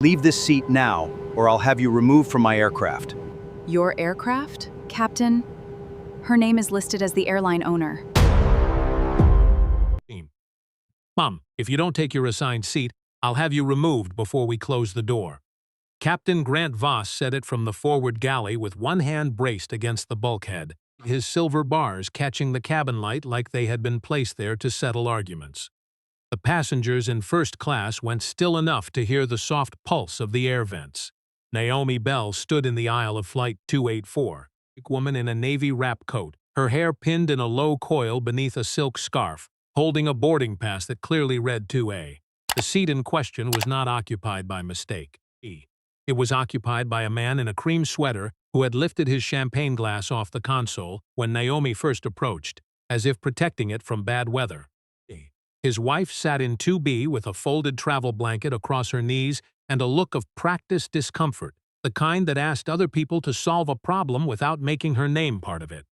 Leave this seat now, or I'll have you removed from my aircraft. Your aircraft? Captain? Her name is listed as the airline owner. Mom, if you don't take your assigned seat, I'll have you removed before we close the door. Captain Grant Voss said it from the forward galley with one hand braced against the bulkhead, his silver bars catching the cabin light like they had been placed there to settle arguments. The passengers in first class went still enough to hear the soft pulse of the air vents. Naomi Bell stood in the aisle of Flight 284, a woman in a navy wrap coat, her hair pinned in a low coil beneath a silk scarf, holding a boarding pass that clearly read 2A. The seat in question was not occupied by mistake. It was occupied by a man in a cream sweater who had lifted his champagne glass off the console when Naomi first approached, as if protecting it from bad weather. His wife sat in 2B with a folded travel blanket across her knees and a look of practiced discomfort, the kind that asked other people to solve a problem without making her name part of it.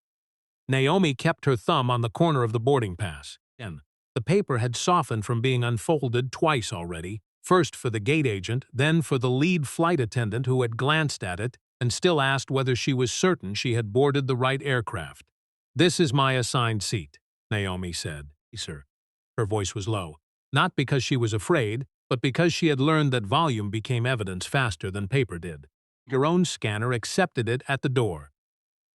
Naomi kept her thumb on the corner of the boarding pass. The paper had softened from being unfolded twice already, first for the gate agent, then for the lead flight attendant who had glanced at it and still asked whether she was certain she had boarded the right aircraft. "This is my assigned seat," Naomi said. "Sir." Her voice was low, not because she was afraid, but because she had learned that volume became evidence faster than paper did. Her own scanner accepted it at the door.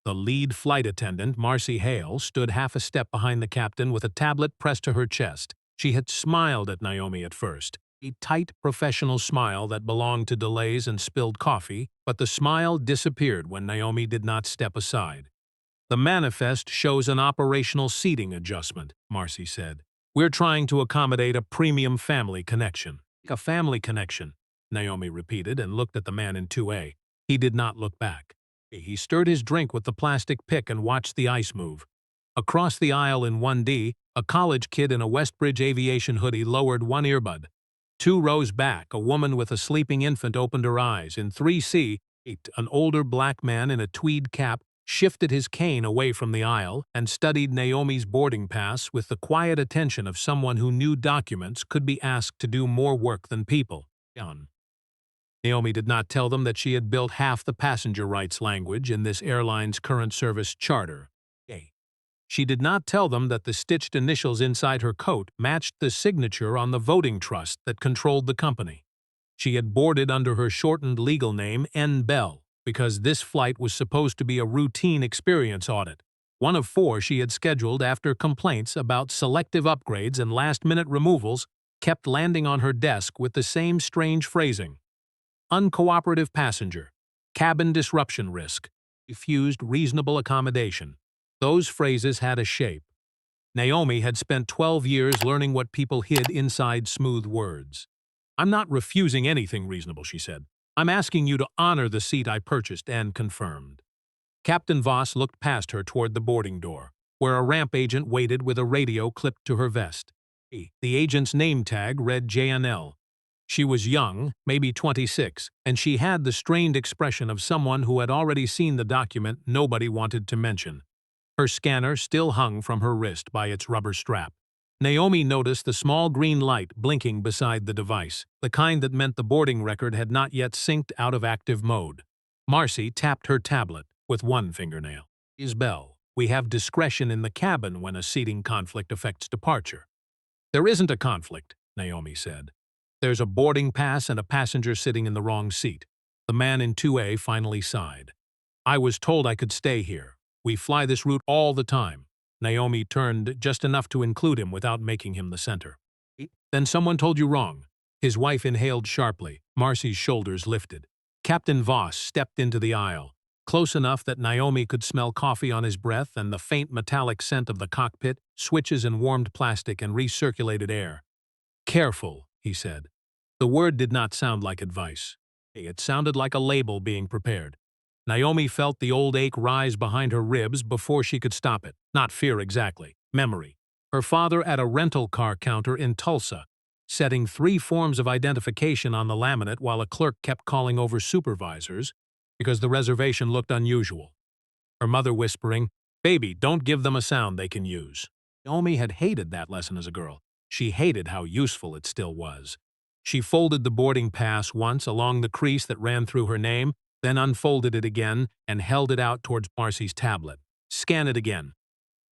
The lead flight attendant, Marcy Hale, stood half a step behind the captain with a tablet pressed to her chest. She had smiled at Naomi at first, a tight, professional smile that belonged to delays and spilled coffee, but the smile disappeared when Naomi did not step aside. "The manifest shows an operational seating adjustment," Marcy said. "We're trying to accommodate a premium family connection." "A family connection," Naomi repeated and looked at the man in 2A. He did not look back. He stirred his drink with the plastic pick and watched the ice move. Across the aisle in 1D, a college kid in a Westbridge aviation hoodie lowered one earbud. 2 rows back, a woman with a sleeping infant opened her eyes. In 3C, an older black man in a tweed cap shifted his cane away from the aisle and studied Naomi's boarding pass with the quiet attention of someone who knew documents could be asked to do more work than people. Naomi did not tell them that she had built half the passenger rights language in this airline's current service charter. She did not tell them that the stitched initials inside her coat matched the signature on the voting trust that controlled the company. She had boarded under her shortened legal name, N. Bell, because this flight was supposed to be a routine experience audit, one of 4 she had scheduled after complaints about selective upgrades and last-minute removals kept landing on her desk with the same strange phrasing. Uncooperative passenger, cabin disruption risk, refused reasonable accommodation. Those phrases had a shape. Naomi had spent 12 years learning what people hid inside smooth words. "I'm not refusing anything reasonable," she said. "I'm asking you to honor the seat I purchased and confirmed." Captain Voss looked past her toward the boarding door, where a ramp agent waited with a radio clipped to her vest. The agent's name tag read JNL. She was young, maybe 26, and she had the strained expression of someone who had already seen the document nobody wanted to mention. Her scanner still hung from her wrist by its rubber strap. Naomi noticed the small green light blinking beside the device, the kind that meant the boarding record had not yet synced out of active mode. Marcy tapped her tablet with one fingernail. "Bell, we have discretion in the cabin when a seating conflict affects departure." "There isn't a conflict," Naomi said. "There's a boarding pass and a passenger sitting in the wrong seat." The man in 2A finally sighed. "I was told I could stay here. We fly this route all the time." Naomi turned just enough to include him without making him the center. "Then someone told you wrong." His wife inhaled sharply. Marcy's shoulders lifted. Captain Voss stepped into the aisle, close enough that Naomi could smell coffee on his breath and the faint metallic scent of the cockpit, switches and warmed plastic and recirculated air. "Careful," he said. The word did not sound like advice. It sounded like a label being prepared. Naomi felt the old ache rise behind her ribs before she could stop it. Not fear exactly, memory. Her father at a rental car counter in Tulsa, setting 3 forms of identification on the laminate while a clerk kept calling over supervisors because the reservation looked unusual. Her mother whispering, "Baby, don't give them a sound they can use." Naomi had hated that lesson as a girl. She hated how useful it still was. She folded the boarding pass once along the crease that ran through her name, then unfolded it again and held it out towards Marcy's tablet. Scan it again.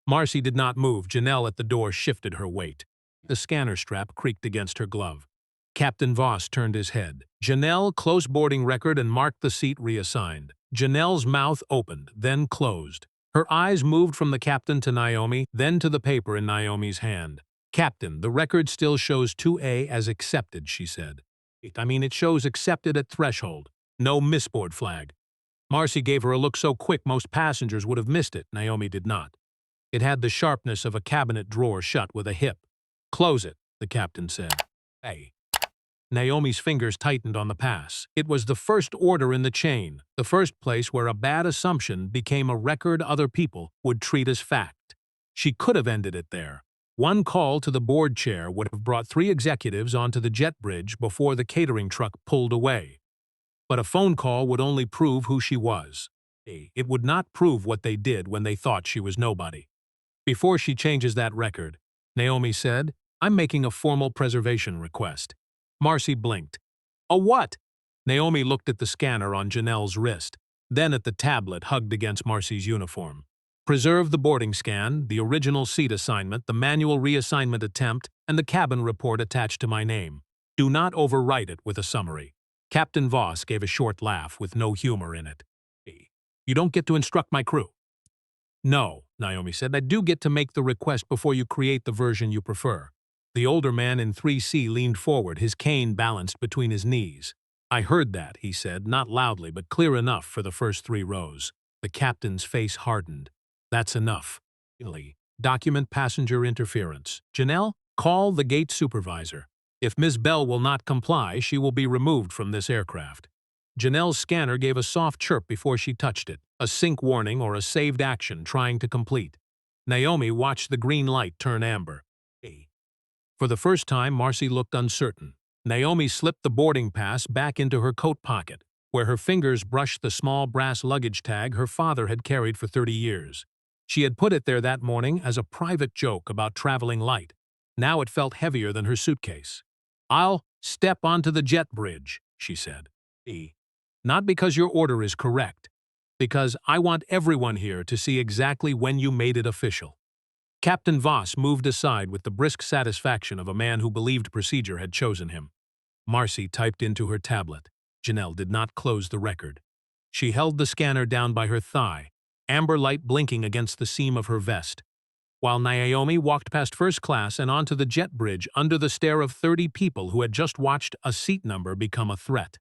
Marcy did not move. Janelle at the door shifted her weight. The scanner strap creaked against her glove. Captain Voss turned his head. Janelle, close boarding record and marked the seat reassigned. Janelle's mouth opened, then closed. Her eyes moved from the captain to Naomi, then to the paper in Naomi's hand. Captain, the record still shows 2A as accepted, she said. It shows accepted at threshold. No misboard flag. Marcy gave her a look so quick most passengers would have missed it. Naomi did not. It had the sharpness of a cabinet drawer shut with a hip. Close it, the captain said. Hey. Naomi's fingers tightened on the pass. It was the first order in the chain, the first place where a bad assumption became a record other people would treat as fact. She could have ended it there. One call to the board chair would have brought 3 executives onto the jet bridge before the catering truck pulled away. But a phone call would only prove who she was. It would not prove what they did when they thought she was nobody. Before she changes that record, Naomi said, I'm making a formal preservation request. Marcy blinked. A what? Naomi looked at the scanner on Janelle's wrist, then at the tablet hugged against Marcy's uniform. Preserve the boarding scan, the original seat assignment, the manual reassignment attempt, and the cabin report attached to my name. Do not overwrite it with a summary. Captain Voss gave a short laugh with no humor in it. You don't get to instruct my crew. No, Naomi said, I do get to make the request before you create the version you prefer. The older man in 3C leaned forward, his cane balanced between his knees. I heard that, he said, not loudly but clear enough for the first 3 rows. The captain's face hardened. That's enough. Document passenger interference. Janelle, call the gate supervisor. If Ms. Bell will not comply, she will be removed from this aircraft. Janelle's scanner gave a soft chirp before she touched it, a sync warning or a saved action trying to complete. Naomi watched the green light turn amber. For the first time, Marcy looked uncertain. Naomi slipped the boarding pass back into her coat pocket, where her fingers brushed the small brass luggage tag her father had carried for 30 years. She had put it there that morning as a private joke about traveling light. Now it felt heavier than her suitcase. I'll step onto the jet bridge, she said. Not because your order is correct, because I want everyone here to see exactly when you made it official. Captain Voss moved aside with the brisk satisfaction of a man who believed procedure had chosen him. Marcy typed into her tablet. Janelle did not close the record. She held the scanner down by her thigh, amber light blinking against the seam of her vest, while Naomi walked past first class and onto the jet bridge under the stare of 30 people who had just watched a seat number become a threat.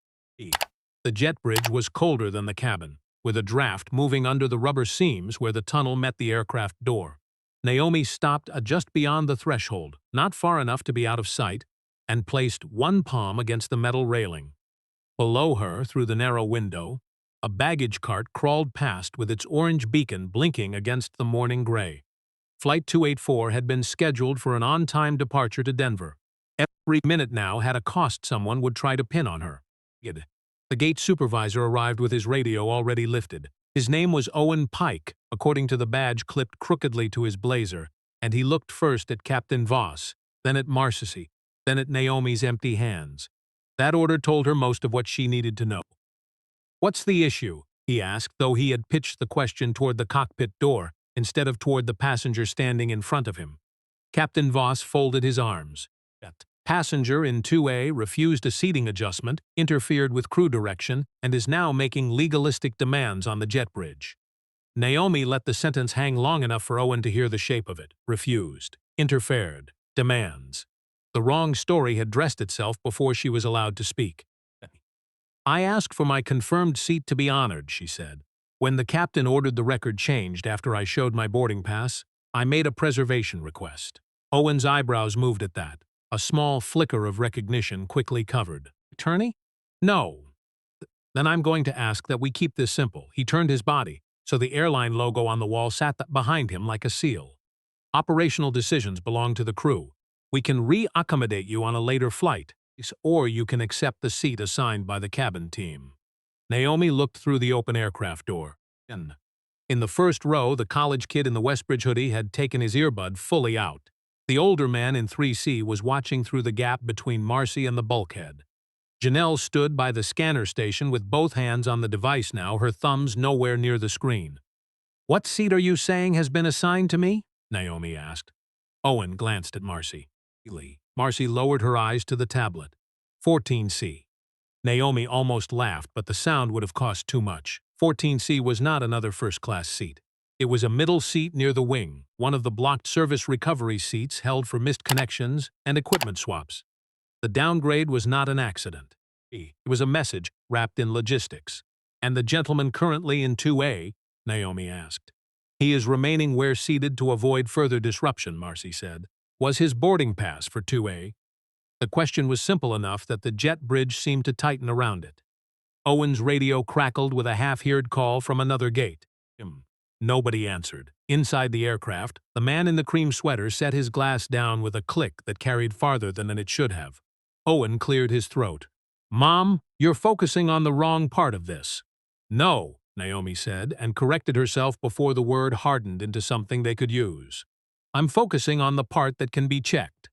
The jet bridge was colder than the cabin, with a draft moving under the rubber seams where the tunnel met the aircraft door. Naomi stopped just beyond the threshold, not far enough to be out of sight, and placed one palm against the metal railing. Below her, through the narrow window, a baggage cart crawled past with its orange beacon blinking against the morning gray. Flight 284 had been scheduled for an on-time departure to Denver. Every minute now had a cost someone would try to pin on her. The gate supervisor arrived with his radio already lifted. His name was Owen Pike, according to the badge clipped crookedly to his blazer, and he looked first at Captain Voss, then at Marcy, then at Naomi's empty hands. That order told her most of what she needed to know. What's the issue? He asked, though he had pitched the question toward the cockpit door instead of toward the passenger standing in front of him. Captain Voss folded his arms. Passenger in 2A refused a seating adjustment, interfered with crew direction, and is now making legalistic demands on the jet bridge. Naomi let the sentence hang long enough for Owen to hear the shape of it. Refused, interfered, demands. The wrong story had dressed itself before she was allowed to speak. I asked for my confirmed seat to be honored, she said. When the captain ordered the record changed after I showed my boarding pass, I made a preservation request. Owen's eyebrows moved at that. A small flicker of recognition quickly covered. Attorney? No. Then I'm going to ask that we keep this simple. He turned his body, so the airline logo on the wall sat behind him like a seal. Operational decisions belong to the crew. We can re-accommodate you on a later flight, or you can accept the seat assigned by the cabin team. Naomi looked through the open aircraft door. In the first row, the college kid in the Westbridge hoodie had taken his earbud fully out. The older man in 3C was watching through the gap between Marcy and the bulkhead. Janelle stood by the scanner station with both hands on the device now, her thumbs nowhere near the screen. "What seat are you saying has been assigned to me?" Naomi asked. Owen glanced at Marcy. Marcy lowered her eyes to the tablet. 14C. Naomi almost laughed, but the sound would have cost too much. 14C was not another first-class seat. It was a middle seat near the wing, one of the blocked service recovery seats held for missed connections and equipment swaps. The downgrade was not an accident. It was a message wrapped in logistics. "And the gentleman currently in 2A?" Naomi asked. "He is remaining where seated to avoid further disruption," Marcy said. "Was his boarding pass for 2A?" The question was simple enough that the jet bridge seemed to tighten around it. Owen's radio crackled with a half-heard call from another gate. Nobody answered. Inside the aircraft, the man in the cream sweater set his glass down with a click that carried farther than it should have. Owen cleared his throat. "Mom, you're focusing on the wrong part of this." "No," Naomi said, and corrected herself before the word hardened into something they could use. "I'm focusing on the part that can be checked."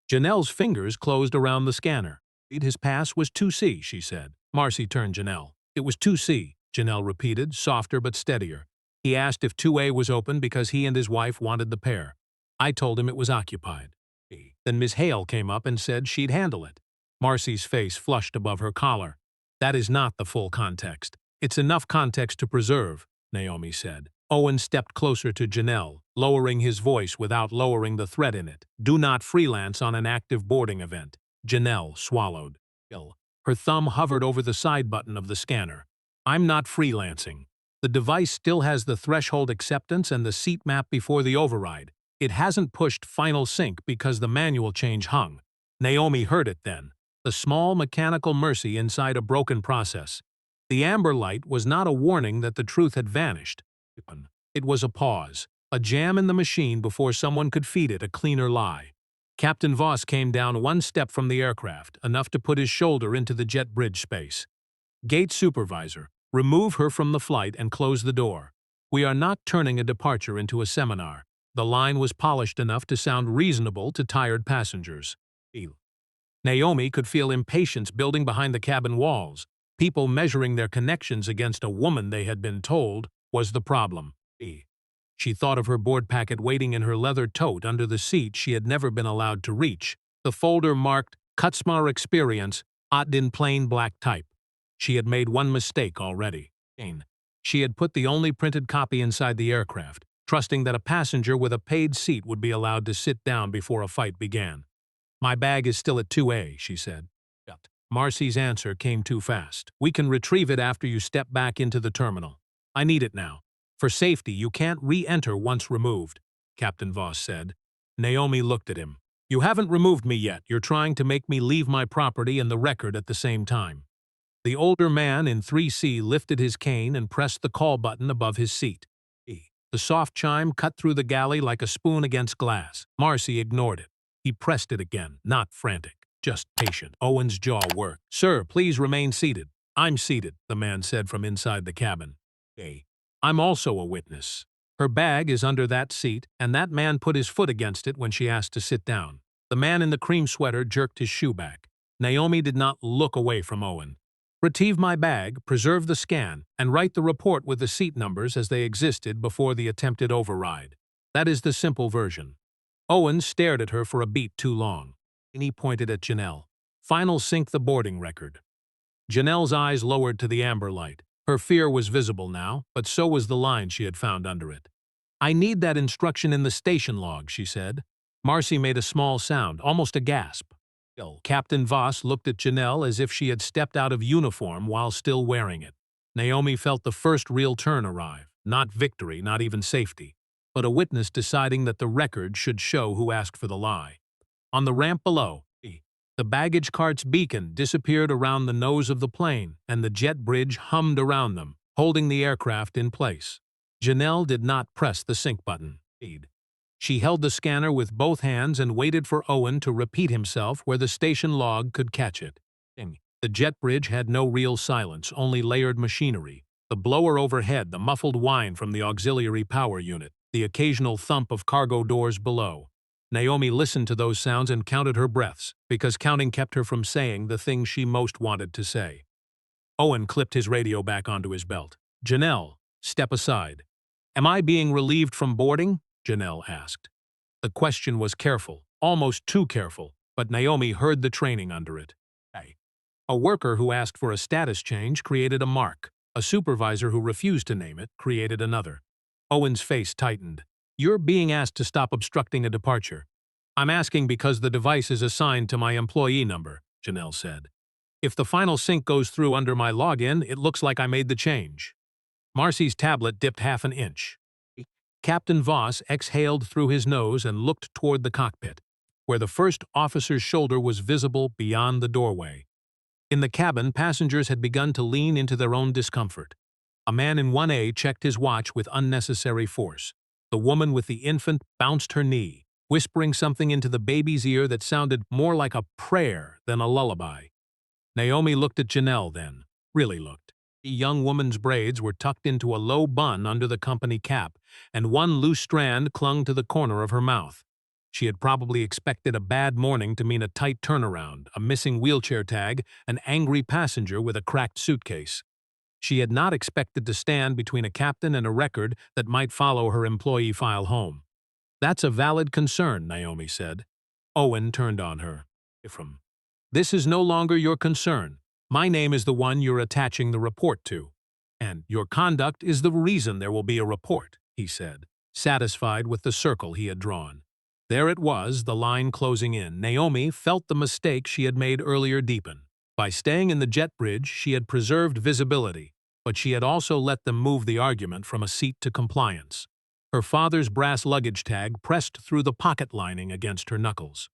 Janelle's fingers closed around the scanner. "His pass was 2C, she said. Marcy turned Janelle. "It was 2C, Janelle repeated, softer but steadier. "He asked if 2A was open because he and his wife wanted the pair. I told him it was occupied. Then Miss Hale came up and said she'd handle it." Marcy's face flushed above her collar. "That is not the full context. It's enough context to preserve," Naomi said. Owen stepped closer to Janelle, lowering his voice without lowering the threat in it. "Do not freelance on an active boarding event." Janelle swallowed. Her thumb hovered over the side button of the scanner. "I'm not freelancing. The device still has the threshold acceptance and the seat map before the override. It hasn't pushed final sync because the manual change hung." Naomi heard it then. The small mechanical mercy inside a broken process. The amber light was not a warning that the truth had vanished. It was a pause, a jam in the machine before someone could feed it a cleaner lie. Captain Voss came down one step from the aircraft, enough to put his shoulder into the jet bridge space. "Gate supervisor, remove her from the flight and close the door. We are not turning a departure into a seminar." The line was polished enough to sound reasonable to tired passengers. Naomi could feel impatience building behind the cabin walls. People measuring their connections against a woman they had been told was the problem. She thought of her board packet waiting in her leather tote under the seat she had never been allowed to reach. The folder marked "Kutzmar Experience," in plain black type. She had made one mistake already. She had put the only printed copy inside the aircraft, trusting that a passenger with a paid seat would be allowed to sit down before a fight began. "My bag is still at 2A, she said. Marcy's answer came too fast. "We can retrieve it after you step back into the terminal. I need it now. For safety, you can't re-enter once removed," Captain Voss said. Naomi looked at him. "You haven't removed me yet. You're trying to make me leave my property and the record at the same time." The older man in 3C lifted his cane and pressed the call button above his seat. The soft chime cut through the galley like a spoon against glass. Marcy ignored it. He pressed it again, not frantic, just patient. Owen's jaw worked. "Sir, please remain seated." "I'm seated," the man said from inside the cabin. "I'm also a witness. Her bag is under that seat, and that man put his foot against it when she asked to sit down." The man in the cream sweater jerked his shoe back. Naomi did not look away from Owen. "Retrieve my bag, preserve the scan, and write the report with the seat numbers as they existed before the attempted override. That is the simple version." Owen stared at her for a beat too long. He pointed at Janelle. "Final sync the boarding record." Janelle's eyes lowered to the amber light. Her fear was visible now, but so was the line she had found under it. "I need that instruction in the station log," she said. Marcy made a small sound, almost a gasp. Captain Voss looked at Janelle as if she had stepped out of uniform while still wearing it. Naomi felt the first real turn arrive, not victory, not even safety, but a witness deciding that the record should show who asked for the lie. On the ramp below, the baggage cart's beacon disappeared around the nose of the plane, and the jet bridge hummed around them, holding the aircraft in place. Janelle did not press the sync button. She held the scanner with both hands and waited for Owen to repeat himself where the station log could catch it. The jet bridge had no real silence, only layered machinery. The blower overhead, the muffled whine from the auxiliary power unit, the occasional thump of cargo doors below. Naomi listened to those sounds and counted her breaths, because counting kept her from saying the thing she most wanted to say. Owen clipped his radio back onto his belt. "Janelle, step aside." "Am I being relieved from boarding?" Janelle asked. The question was careful, almost too careful, but Naomi heard the training under it. A worker who asked for a status change created a mark. A supervisor who refused to name it created another. Owen's face tightened. "You're being asked to stop obstructing a departure." "I'm asking because the device is assigned to my employee number," Janelle said. "If the final sync goes through under my login, it looks like I made the change." Marcy's tablet dipped half an inch. Captain Voss exhaled through his nose and looked toward the cockpit, where the first officer's shoulder was visible beyond the doorway. In the cabin, passengers had begun to lean into their own discomfort. A man in 1A checked his watch with unnecessary force. The woman with the infant bounced her knee, whispering something into the baby's ear that sounded more like a prayer than a lullaby. Naomi looked at Janelle then, really looked. The young woman's braids were tucked into a low bun under the company cap, and one loose strand clung to the corner of her mouth. She had probably expected a bad morning to mean a tight turnaround, a missing wheelchair tag, an angry passenger with a cracked suitcase. She had not expected to stand between a captain and a record that might follow her employee file home. "That's a valid concern," Naomi said. Owen turned on her. "This is no longer your concern. My name is the one you're attaching the report to. And your conduct is the reason there will be a report," he said, satisfied with the circle he had drawn. There it was, the line closing in. Naomi felt the mistake she had made earlier deepen. By staying in the jet bridge, she had preserved visibility, but she had also let them move the argument from a seat to compliance. Her father's brass luggage tag pressed through the pocket lining against her knuckles.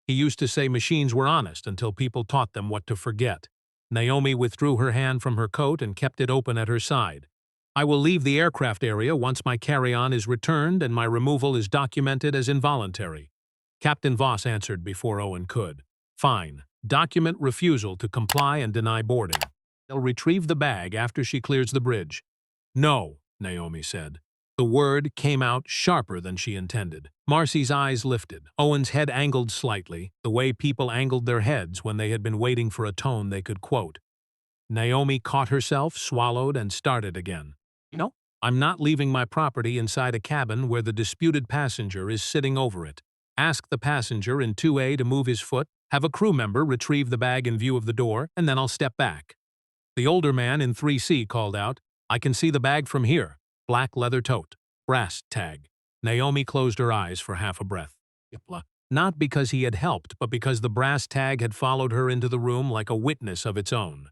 He used to say machines were honest until people taught them what to forget. Naomi withdrew her hand from her coat and kept it open at her side. "I will leave the aircraft area once my carry-on is returned and my removal is documented as involuntary." Captain Voss answered before Owen could. "Fine. Document refusal to comply and deny boarding. They'll retrieve the bag after she clears the bridge." "No," Naomi said. The word came out sharper than she intended. Marcy's eyes lifted. Owen's head angled slightly, the way people angled their heads when they had been waiting for a tone they could quote. Naomi caught herself, swallowed, and started again. "No, I'm not leaving my property inside a cabin where the disputed passenger is sitting over it. Ask the passenger in 2A to move his foot, have a crew member retrieve the bag in view of the door, and then I'll step back." The older man in 3C called out, "I can see the bag from here. Black leather tote. Brass tag." Naomi closed her eyes for half a breath. Not because he had helped, but because the brass tag had followed her into the room like a witness of its own.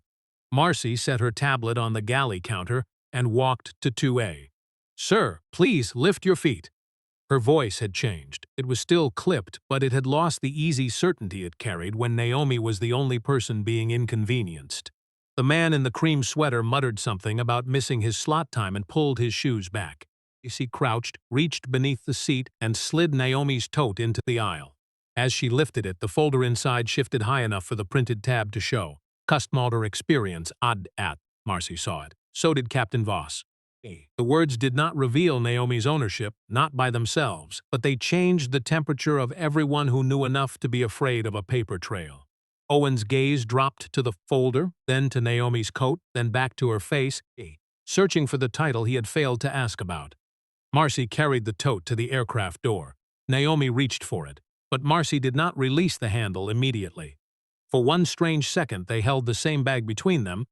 Marcy set her tablet on the galley counter and walked to 2A. "Sir, please lift your feet." Her voice had changed. It was still clipped, but it had lost the easy certainty it carried when Naomi was the only person being inconvenienced. The man in the cream sweater muttered something about missing his slot time and pulled his shoes back. He crouched, reached beneath the seat, and slid Naomi's tote into the aisle. As she lifted it, the folder inside shifted high enough for the printed tab to show. "Customer experience odd at." Marcy saw it. So did Captain Voss. The words did not reveal Naomi's ownership, not by themselves, but they changed the temperature of everyone who knew enough to be afraid of a paper trail. Owen's gaze dropped to the folder, then to Naomi's coat, then back to her face, searching for the title he had failed to ask about. Marcy carried the tote to the aircraft door. Naomi reached for it, but Marcy did not release the handle immediately. For one strange second they held the same bag between them,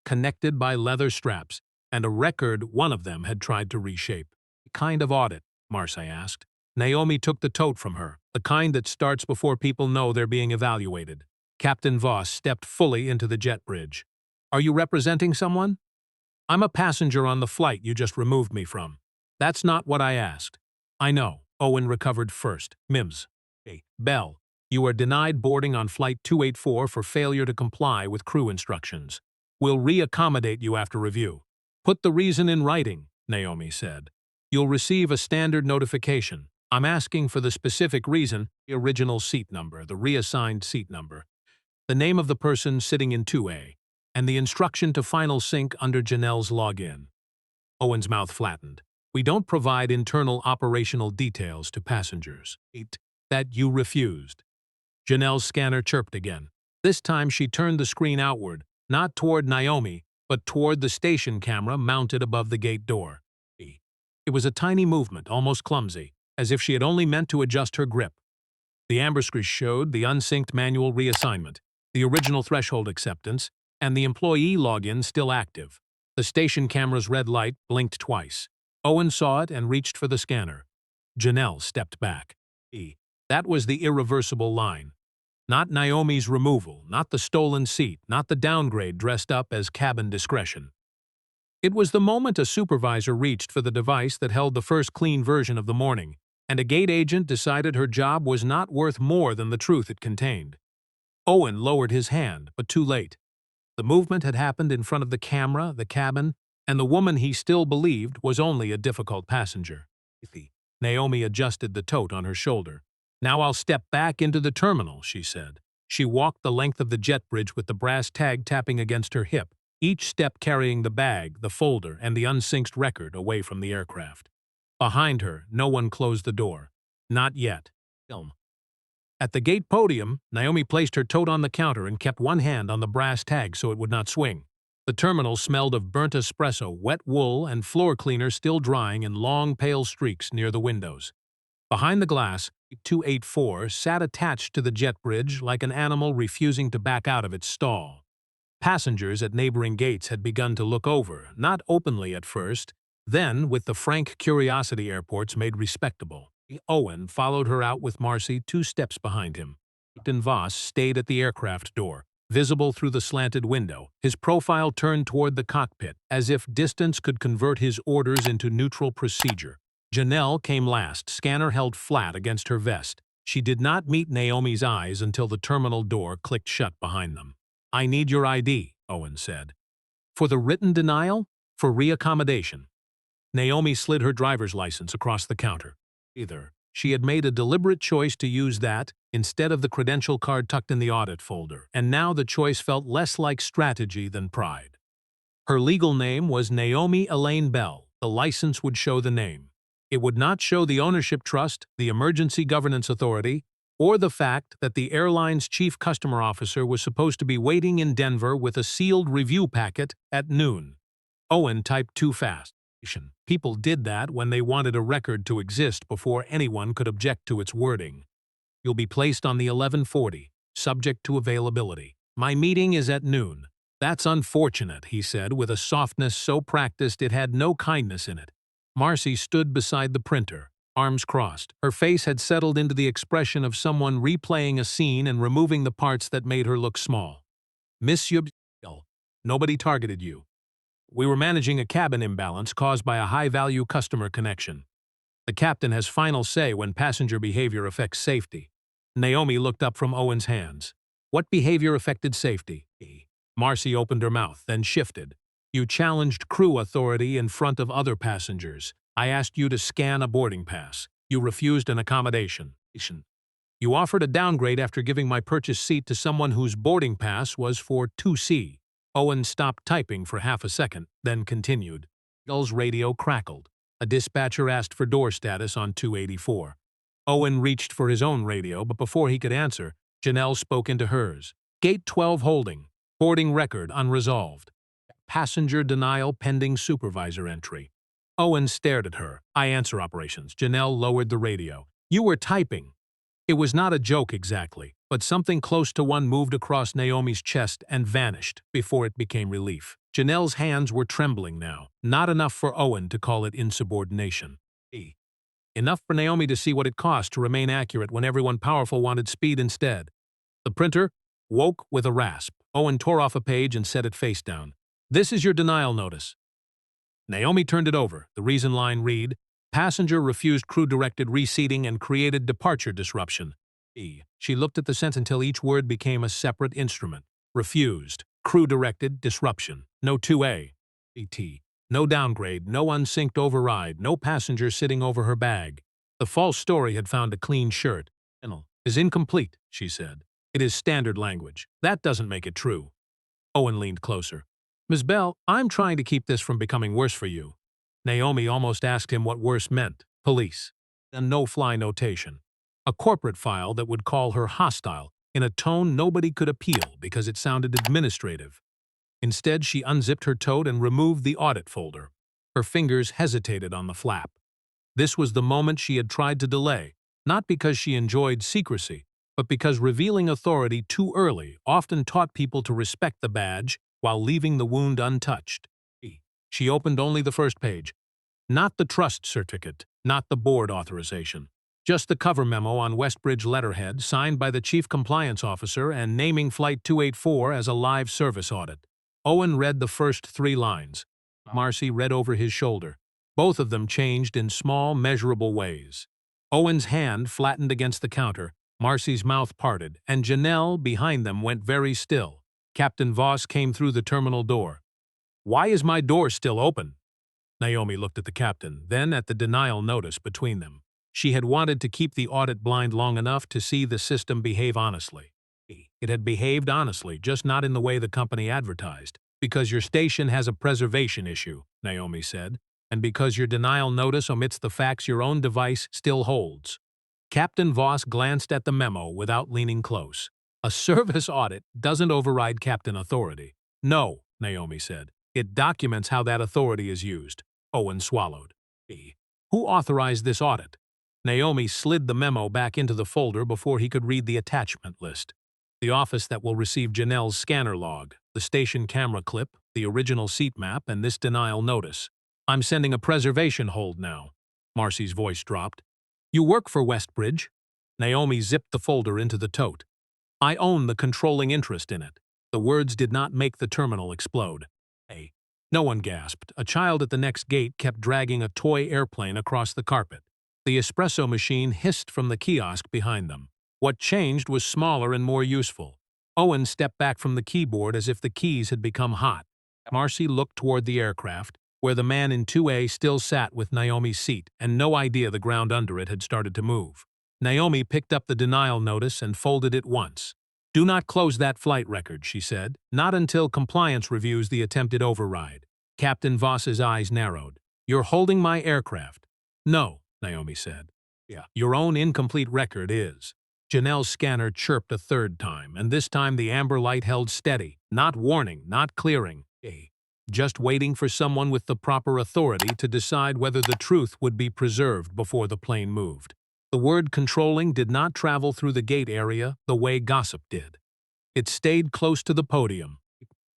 connected by leather straps, and a record one of them had tried to reshape. "What kind of audit?" Marcy asked. Naomi took the tote from her, the kind that starts before people know they're being evaluated. Captain Voss stepped fully into the jet bridge. "Are you representing someone?" "I'm a passenger on the flight you just removed me from." "That's not what I asked." "I know." Owen recovered first. "Mims. Bell, you are denied boarding on Flight 284 for failure to comply with crew instructions. We'll re-accommodate you after review." "Put the reason in writing," Naomi said. "You'll receive a standard notification. I'm asking for the specific reason, the original seat number, the reassigned seat number, the name of the person sitting in 2A, and the instruction to final sync under Janelle's login." Owen's mouth flattened. We don't provide internal operational details to passengers. 8. That you refused. Janelle's scanner chirped again. This time she turned the screen outward, not toward Naomi, but toward the station camera mounted above the gate door. It was a tiny movement, almost clumsy, as if she had only meant to adjust her grip. The amberscreen showed the unsynced manual reassignment, the original threshold acceptance, and the employee login still active. The station camera's red light blinked twice. Owen saw it and reached for the scanner. Janelle stepped back. That was the irreversible line. Not Naomi's removal, not the stolen seat, not the downgrade dressed up as cabin discretion. It was the moment a supervisor reached for the device that held the first clean version of the morning, and a gate agent decided her job was not worth more than the truth it contained. Owen lowered his hand, but too late. The movement had happened in front of the camera, the cabin, and the woman he still believed was only a difficult passenger. Naomi adjusted the tote on her shoulder. "Now I'll step back into the terminal," she said. She walked the length of the jet bridge with the brass tag tapping against her hip, each step carrying the bag, the folder, and the unsynced record away from the aircraft. Behind her, no one closed the door. Not yet. At the gate podium, Naomi placed her tote on the counter and kept one hand on the brass tag so it would not swing. The terminal smelled of burnt espresso, wet wool, and floor cleaner still drying in long, pale streaks near the windows. Behind the glass, 284 sat attached to the jet bridge like an animal refusing to back out of its stall. Passengers at neighboring gates had begun to look over, not openly at first, then with the frank curiosity airports made respectable. Owen followed her out with Marcy 2 steps behind him. Captain Voss stayed at the aircraft door, visible through the slanted window, his profile turned toward the cockpit, as if distance could convert his orders into neutral procedure. Janelle came last, scanner held flat against her vest. She did not meet Naomi's eyes until the terminal door clicked shut behind them. "I need your ID," Owen said. "For the written denial? For reaccommodation?" Naomi slid her driver's license across the counter. She had made a deliberate choice to use that instead of the credential card tucked in the audit folder, and now the choice felt less like strategy than pride. Her legal name was Naomi Elaine Bell. The license would show the name. It would not show the ownership trust, the emergency governance authority, or the fact that the airline's chief customer officer was supposed to be waiting in Denver with a sealed review packet at noon. Owen typed too fast. People did that when they wanted a record to exist before anyone could object to its wording. "You'll be placed on the 1140, subject to availability. My meeting is at noon." "That's unfortunate," he said with a softness so practiced it had no kindness in it. Marcy stood beside the printer, arms crossed. Her face had settled into the expression of someone replaying a scene and removing the parts that made her look small. "Monsieur, nobody targeted you. We were managing a cabin imbalance caused by a high-value customer connection. The captain has final say when passenger behavior affects safety." Naomi looked up from Owen's hands. "What behavior affected safety?" Marcy opened her mouth, then shifted. "You challenged crew authority in front of other passengers. I asked you to scan a boarding pass. You refused an accommodation. You offered a downgrade after giving my purchased seat to someone whose boarding pass was for 2C. Owen stopped typing for half a second, then continued. Gull's radio crackled. A dispatcher asked for door status on 284. Owen reached for his own radio, but before he could answer, Janelle spoke into hers. "Gate 12 holding. Boarding record unresolved. Passenger denial pending supervisor entry." Owen stared at her. "I answer operations." Janelle lowered the radio. "You were typing." It was not a joke exactly, but something close to one moved across Naomi's chest and vanished before it became relief. Janelle's hands were trembling now, not enough for Owen to call it insubordination. Enough for Naomi to see what it cost to remain accurate when everyone powerful wanted speed instead. The printer woke with a rasp. Owen tore off a page and set it face down. "This is your denial notice." Naomi turned it over. The reason line read, "Passenger refused crew-directed reseating and created departure disruption." She looked at the sentence until each word became a separate instrument. Refused. Crew-directed disruption. No 2A. No downgrade, no unsynced override, no passenger sitting over her bag. The false story had found a clean shirt. "Is incomplete," she said. "It is standard language. That doesn't make it true." Owen leaned closer. "Ms. Bell, I'm trying to keep this from becoming worse for you." Naomi almost asked him what worse meant. Police. A no-fly notation. A corporate file that would call her hostile in a tone nobody could appeal because it sounded administrative. Instead, she unzipped her tote and removed the audit folder. Her fingers hesitated on the flap. This was the moment she had tried to delay, not because she enjoyed secrecy, but because revealing authority too early often taught people to respect the badge while leaving the wound untouched. She opened only the first page. Not the trust certificate, not the board authorization. Just the cover memo on Westbridge letterhead signed by the chief compliance officer and naming Flight 284 as a live service audit. Owen read the first 3 lines. Marcy read over his shoulder. Both of them changed in small, measurable ways. Owen's hand flattened against the counter, Marcy's mouth parted, and Janelle, behind them, went very still. Captain Voss came through the terminal door. "Why is my door still open?" Naomi looked at the captain, then at the denial notice between them. She had wanted to keep the audit blind long enough to see the system behave honestly. It had behaved honestly, just not in the way the company advertised. "Because your station has a preservation issue," Naomi said, "and because your denial notice omits the facts your own device still holds." Captain Voss glanced at the memo without leaning close. "A service audit doesn't override captain authority." "No," Naomi said. "It documents how that authority is used." Owen swallowed. "Who authorized this audit?" Naomi slid the memo back into the folder before he could read the attachment list. "The office that will receive Janelle's scanner log, the station camera clip, the original seat map, and this denial notice. I'm sending a preservation hold now." Marcy's voice dropped. "You work for Westbridge?" Naomi zipped the folder into the tote. "I own the controlling interest in it." The words did not make the terminal explode. No one gasped. A child at the next gate kept dragging a toy airplane across the carpet. The espresso machine hissed from the kiosk behind them. What changed was smaller and more useful. Owen stepped back from the keyboard as if the keys had become hot. Marcy looked toward the aircraft, where the man in 2A still sat with Naomi's seat, and no idea the ground under it had started to move. Naomi picked up the denial notice and folded it once. "Do not close that flight record," she said. "Not until compliance reviews the attempted override." Captain Voss's eyes narrowed. "You're holding my aircraft." "No," Naomi said. "Yeah, your own incomplete record is." Janelle's scanner chirped a third time, and this time the amber light held steady, not warning, not clearing. Just waiting for someone with the proper authority to decide whether the truth would be preserved before the plane moved. The word controlling did not travel through the gate area the way gossip did. It stayed close to the podium,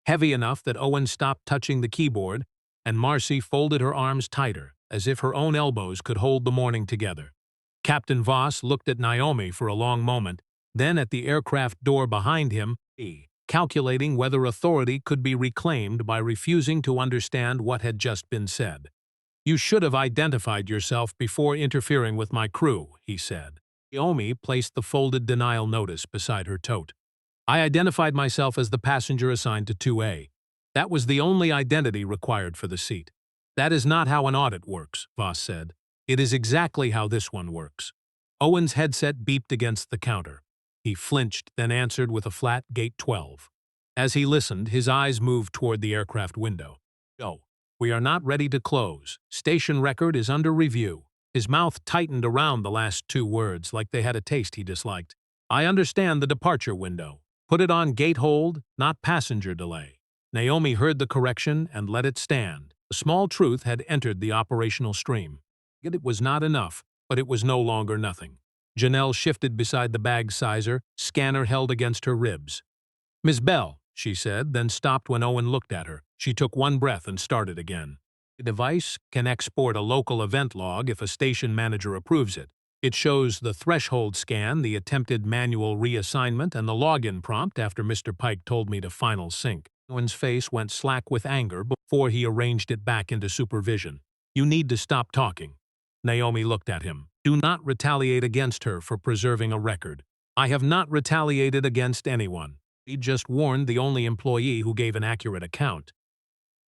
heavy enough that Owen stopped touching the keyboard, and Marcy folded her arms tighter, as if her own elbows could hold the morning together. Captain Voss looked at Naomi for a long moment, then at the aircraft door behind him, calculating whether authority could be reclaimed by refusing to understand what had just been said. "You should have identified yourself before interfering with my crew," he said. Naomi placed the folded denial notice beside her tote. "I identified myself as the passenger assigned to 2A. That was the only identity required for the seat." "That is not how an audit works," Voss said. "It is exactly how this one works." Owen's headset beeped against the counter. He flinched, then answered with a flat Gate 12. As he listened, his eyes moved toward the aircraft window. "No, we are not ready to close. Station record is under review." His mouth tightened around the last 2 words, like they had a taste he disliked. "I understand the departure window. Put it on gate hold, not passenger delay." Naomi heard the correction and let it stand. A small truth had entered the operational stream. Yet it was not enough, but it was no longer nothing. Janelle shifted beside the bag sizer, scanner held against her ribs. "Miss Bell," she said, then stopped when Owen looked at her. She took one breath and started again. "The device can export a local event log if a station manager approves it. It shows the threshold scan, the attempted manual reassignment, and the login prompt after Mr. Pike told me to final sync." Owen's face went slack with anger before he arranged it back into supervision. "You need to stop talking." Naomi looked at him. "Do not retaliate against her for preserving a record." "I have not retaliated against anyone. He just warned the only employee who gave an accurate account."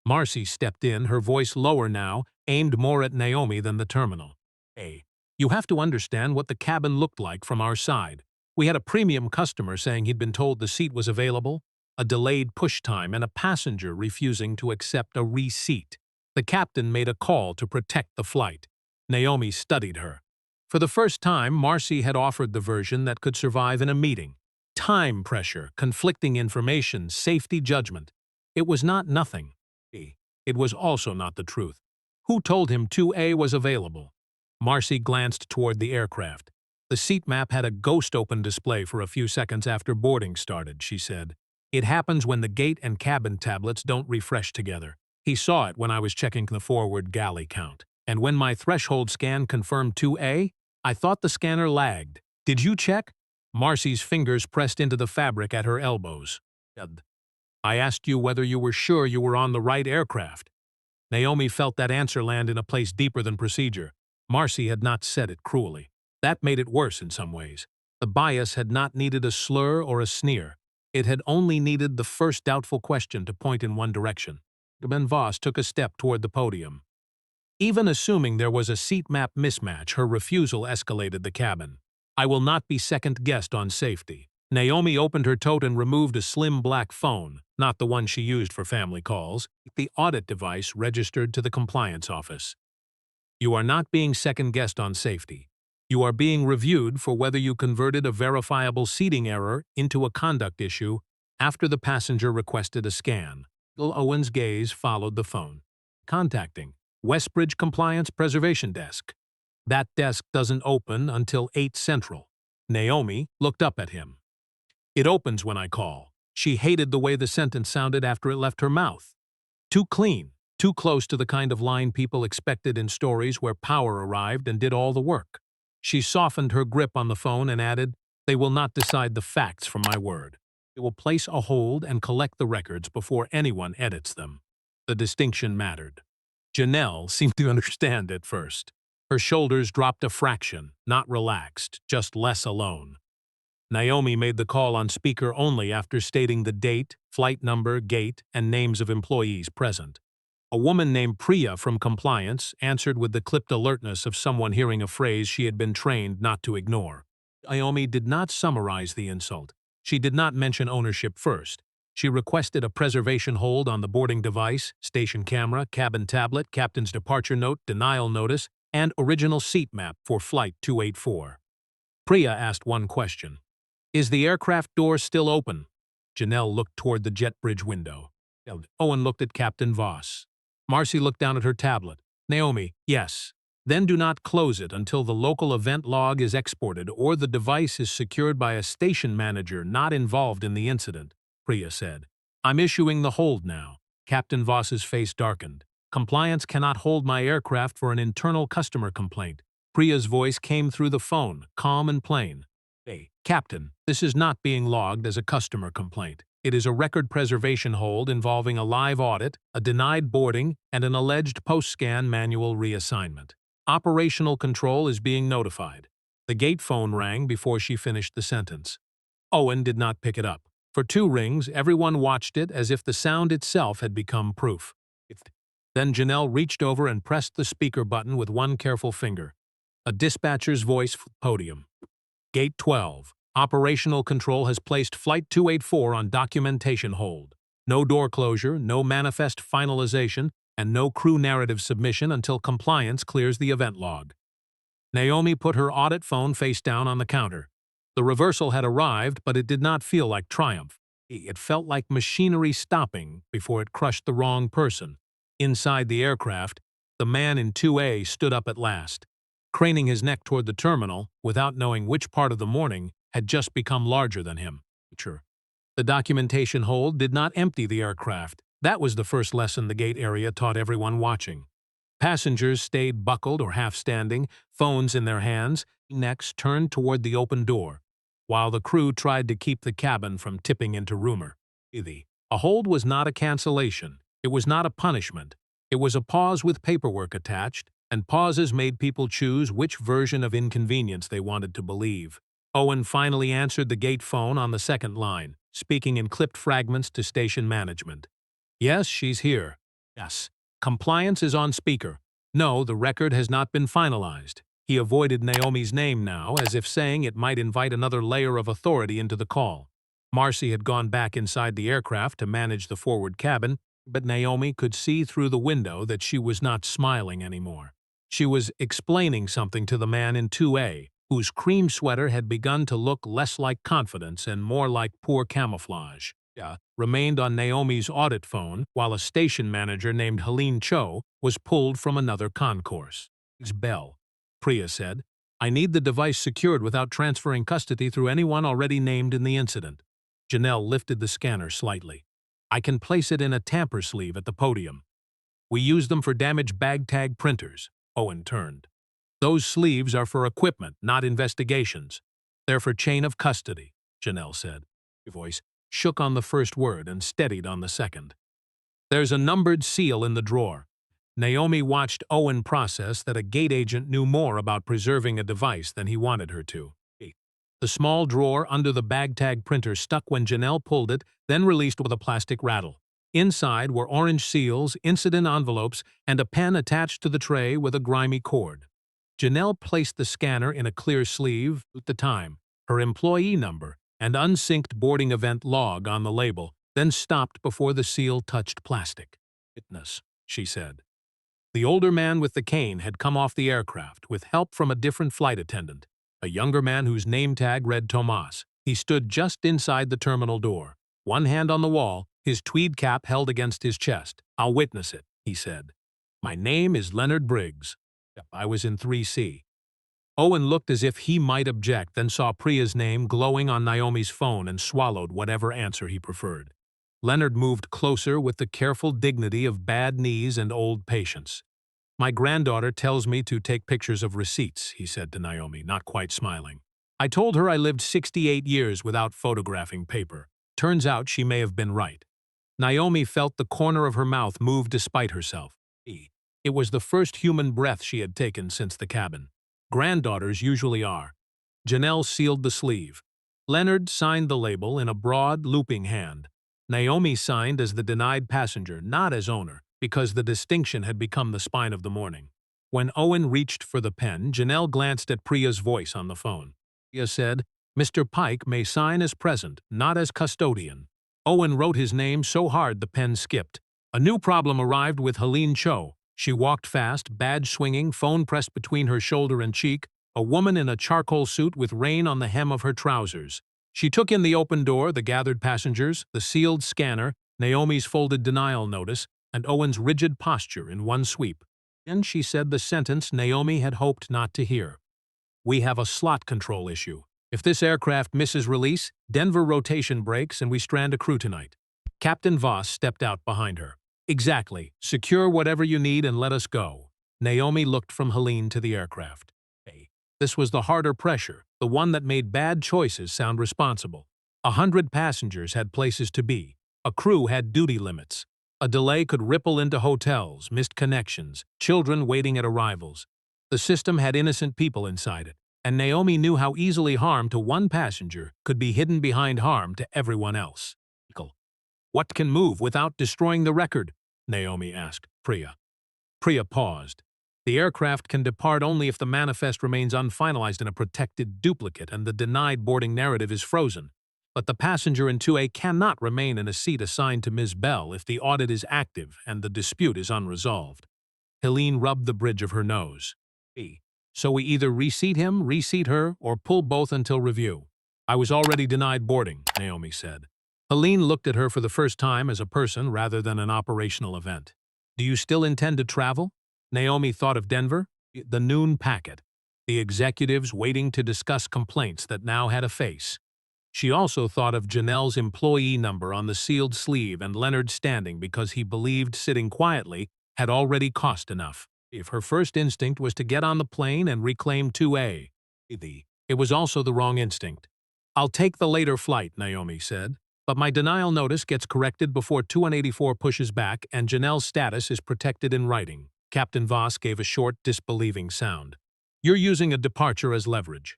Marcy stepped in, her voice lower now, aimed more at Naomi than the terminal. "You have to understand what the cabin looked like from our side. We had a premium customer saying he'd been told the seat was available, a delayed push time, and a passenger refusing to accept a re-seat. The captain made a call to protect the flight. Naomi studied her. For the first time, Marcy had offered the version that could survive in a meeting. Time pressure, conflicting information, safety judgment. It was not nothing. It was also not the truth. Who told him 2A was available? Marcy glanced toward the aircraft. The seat map had a ghost-open display for a few seconds after boarding started, she said. It happens when the gate and cabin tablets don't refresh together. He saw it when I was checking the forward galley count. And when my threshold scan confirmed 2A, I thought the scanner lagged. Did you check? Marcy's fingers pressed into the fabric at her elbows. I asked you whether you were sure you were on the right aircraft. Naomi felt that answer land in a place deeper than procedure. Marcy had not said it cruelly. That made it worse in some ways. The bias had not needed a slur or a sneer. It had only needed the first doubtful question to point in one direction. Ben Voss took a step toward the podium. Even assuming there was a seat map mismatch, her refusal escalated the cabin. I will not be second-guessed on safety. Naomi opened her tote and removed a slim black phone, not the one she used for family calls, the audit device registered to the compliance office. You are not being second-guessed on safety. You are being reviewed for whether you converted a verifiable seating error into a conduct issue after the passenger requested a scan. Owen's gaze followed the phone. Contacting Westbridge Compliance Preservation Desk. That desk doesn't open until 8 Central. Naomi looked up at him. It opens when I call. She hated the way the sentence sounded after it left her mouth. Too clean, too close to the kind of line people expected in stories where power arrived and did all the work. She softened her grip on the phone and added, "They will not decide the facts from my word. They will place a hold and collect the records before anyone edits them." The distinction mattered. Janelle seemed to understand at first. Her shoulders dropped a fraction, not relaxed, just less alone. Naomi made the call on speaker only after stating the date, flight number, gate, and names of employees present. A woman named Priya from compliance answered with the clipped alertness of someone hearing a phrase she had been trained not to ignore. Naomi did not summarize the insult. She did not mention ownership first. She requested a preservation hold on the boarding device, station camera, cabin tablet, captain's departure note, denial notice, and original seat map for Flight 284. Priya asked one question. Is the aircraft door still open? Janelle looked toward the jet bridge window. Owen looked at Captain Voss. Marcy looked down at her tablet. Naomi, yes. Then do not close it until the local event log is exported or the device is secured by a station manager not involved in the incident, Priya said. I'm issuing the hold now. Captain Voss's face darkened. Compliance cannot hold my aircraft for an internal customer complaint. Priya's voice came through the phone, calm and plain. Hey, Captain, this is not being logged as a customer complaint. It is a record preservation hold involving a live audit, a denied boarding, and an alleged post-scan manual reassignment. Operational control is being notified. The gate phone rang before she finished the sentence. Owen did not pick it up. For 2 rings, everyone watched it as if the sound itself had become proof. Then Janelle reached over and pressed the speaker button with one careful finger. A dispatcher's voice from the podium. Gate 12. Operational control has placed Flight 284 on documentation hold. No door closure, no manifest finalization, and no crew narrative submission until compliance clears the event log. Naomi put her audit phone face down on the counter. The reversal had arrived, but it did not feel like triumph. It felt like machinery stopping before it crushed the wrong person. Inside the aircraft, the man in 2A stood up at last. Craning his neck toward the terminal, without knowing which part of the morning had just become larger than him. The documentation hold did not empty the aircraft. That was the first lesson the gate area taught everyone watching. Passengers stayed buckled or half-standing, phones in their hands, necks turned toward the open door, while the crew tried to keep the cabin from tipping into rumor. A hold was not a cancellation. It was not a punishment. It was a pause with paperwork attached, and pauses made people choose which version of inconvenience they wanted to believe. Owen finally answered the gate phone on the second line, speaking in clipped fragments to station management. Yes, she's here. Yes. Compliance is on speaker. No, the record has not been finalized. He avoided Naomi's name now, as if saying it might invite another layer of authority into the call. Marcy had gone back inside the aircraft to manage the forward cabin. But Naomi could see through the window that she was not smiling anymore. She was explaining something to the man in 2A, whose cream sweater had begun to look less like confidence and more like poor camouflage. Remained on Naomi's audit phone while a station manager named Helene Cho was pulled from another concourse. "It's Bell," Priya said. "I need the device secured without transferring custody through anyone already named in the incident." Janelle lifted the scanner slightly. "I can place it in a tamper sleeve at the podium. We use them for damaged bag tag printers." Owen turned. "Those sleeves are for equipment, not investigations. They're for chain of custody," Janelle said. Her voice shook on the first word and steadied on the second. "There's a numbered seal in the drawer." Naomi watched Owen process that a gate agent knew more about preserving a device than he wanted her to. The small drawer under the bag tag printer stuck when Janelle pulled it, then released with a plastic rattle. Inside were orange seals, incident envelopes, and a pen attached to the tray with a grimy cord. Janelle placed the scanner in a clear sleeve, with the time, her employee number, and unsynced boarding event log on the label, then stopped before the seal touched plastic. "Witness," she said. The older man with the cane had come off the aircraft with help from a different flight attendant, a younger man whose name tag read Tomas. He stood just inside the terminal door, one hand on the wall, his tweed cap held against his chest. "I'll witness it," he said. "My name is Leonard Briggs. I was in 3C. Owen looked as if he might object, then saw Priya's name glowing on Naomi's phone and swallowed whatever answer he preferred. Leonard moved closer with the careful dignity of bad knees and old patience. "My granddaughter tells me to take pictures of receipts," he said to Naomi, not quite smiling. "I told her I lived 68 years without photographing paper. Turns out she may have been right." Naomi felt the corner of her mouth move despite herself. It was the first human breath she had taken since the cabin. Granddaughters usually are. Janelle sealed the sleeve. Leonard signed the label in a broad, looping hand. Naomi signed as the denied passenger, not as owner, because the distinction had become the spine of the morning. When Owen reached for the pen, Janelle glanced at Priya's voice on the phone. Priya said, "Mr. Pike may sign as present, not as custodian." Owen wrote his name so hard the pen skipped. A new problem arrived with Helene Cho. She walked fast, badge swinging, phone pressed between her shoulder and cheek, a woman in a charcoal suit with rain on the hem of her trousers. She took in the open door, the gathered passengers, the sealed scanner, Naomi's folded denial notice, and Owen's rigid posture in one sweep. Then she said the sentence Naomi had hoped not to hear. "We have a slot control issue. If this aircraft misses release, Denver rotation breaks and we strand a crew tonight." Captain Voss stepped out behind her. "Exactly. Secure whatever you need and let us go." Naomi looked from Helene to the aircraft. This was the harder pressure, the one that made bad choices sound responsible. 100 passengers had places to be. A crew had duty limits. A delay could ripple into hotels, missed connections, children waiting at arrivals. The system had innocent people inside it, and Naomi knew how easily harm to one passenger could be hidden behind harm to everyone else. "What can move without destroying the record?" Naomi asked Priya. Priya paused. "The aircraft can depart only if the manifest remains unfinalized in a protected duplicate and the denied boarding narrative is frozen. But the passenger in 2A cannot remain in a seat assigned to Ms. Bell if the audit is active and the dispute is unresolved." Helene rubbed the bridge of her nose. "So we either reseat him, reseat her, or pull both until review." "I was already denied boarding," Naomi said. Helene looked at her for the first time as a person rather than an operational event. "Do you still intend to travel?" Naomi thought of Denver, the noon packet, the executives waiting to discuss complaints that now had a face. She also thought of Janelle's employee number on the sealed sleeve and Leonard standing because he believed sitting quietly had already cost enough. If her first instinct was to get on the plane and reclaim 2A, it was also the wrong instinct. "I'll take the later flight," Naomi said. "But my denial notice gets corrected before 2184 pushes back and Janelle's status is protected in writing." Captain Voss gave a short, disbelieving sound. "You're using a departure as leverage."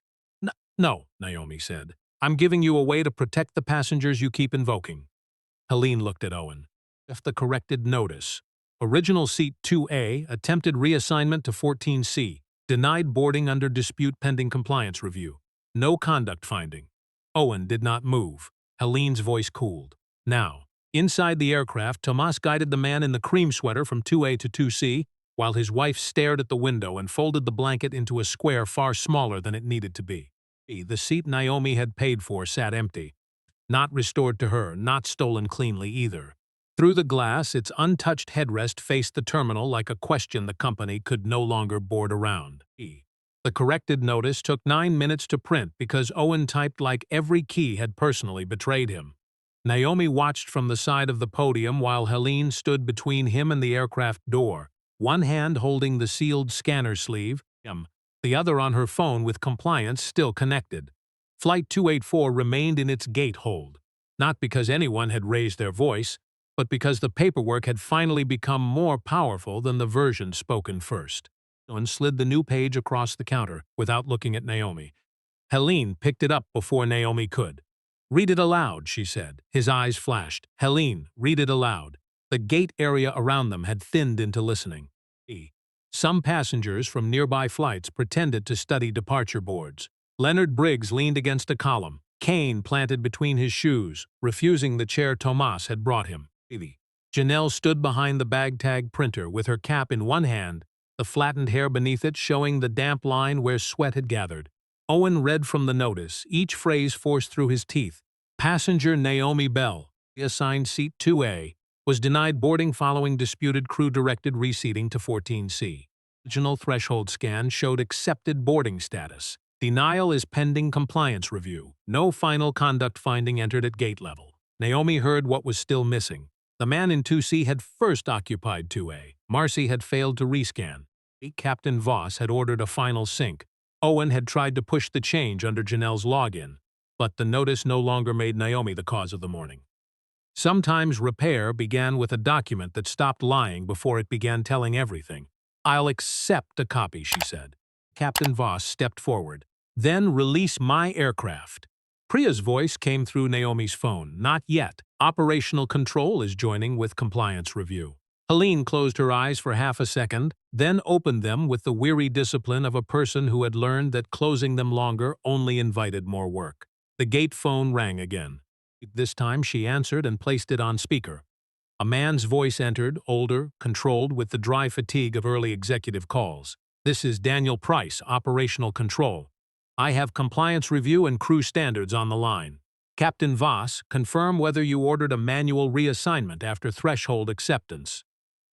No, Naomi said. "I'm giving you a way to protect the passengers you keep invoking." Helene looked at Owen. "If the corrected notice. Original seat 2A, attempted reassignment to 14C, denied boarding under dispute pending compliance review. No conduct finding." Owen did not move. Helene's voice cooled. "Now, Inside the aircraft, Tomas guided the man in the cream sweater from 2A to 2C, while his wife stared at the window and folded the blanket into a square far smaller than it needed to be. The seat Naomi had paid for sat empty. Not restored to her, not stolen cleanly either. Through the glass, its untouched headrest faced the terminal like a question the company could no longer board around. The corrected notice took 9 minutes to print because Owen typed like every key had personally betrayed him. Naomi watched from the side of the podium while Helene stood between him and the aircraft door, one hand holding the sealed scanner sleeve, the other on her phone with compliance still connected. Flight 284 remained in its gate hold, not because anyone had raised their voice, but because the paperwork had finally become more powerful than the version spoken first. Owen slid the new page across the counter without looking at Naomi. Helene picked it up before Naomi could. "Read it aloud," she said. His eyes flashed. "Helene, read it aloud." The gate area around them had thinned into listening. Some passengers from nearby flights pretended to study departure boards. Leonard Briggs leaned against a column, cane planted between his shoes, refusing the chair Tomas had brought him. Janelle stood behind the bag-tag printer with her cap in one hand, the flattened hair beneath it showing the damp line where sweat had gathered. Owen read from the notice, each phrase forced through his teeth. Passenger Naomi Bell, assigned seat 2A, was denied boarding following disputed crew-directed reseating to 14C. Original threshold scan showed accepted boarding status. Denial is pending compliance review. No final conduct finding entered at gate level. Naomi heard what was still missing. The man in 2C had first occupied 2A. Marcy had failed to rescan. Captain Voss had ordered a final sync. Owen had tried to push the change under Janelle's login, but the notice no longer made Naomi the cause of the morning. Sometimes repair began with a document that stopped lying before it began telling everything. "I'll accept a copy," she said. Captain Voss stepped forward. "Then release my aircraft." Priya's voice came through Naomi's phone. "Not yet. Operational control is joining with compliance review." Helene closed her eyes for half a second, then opened them with the weary discipline of a person who had learned that closing them longer only invited more work. The gate phone rang again. This time she answered and placed it on speaker. A man's voice entered, older, controlled with the dry fatigue of early executive calls. "This is Daniel Price, Operational Control. I have compliance review and crew standards on the line. Captain Voss, confirm whether you ordered a manual reassignment after threshold acceptance."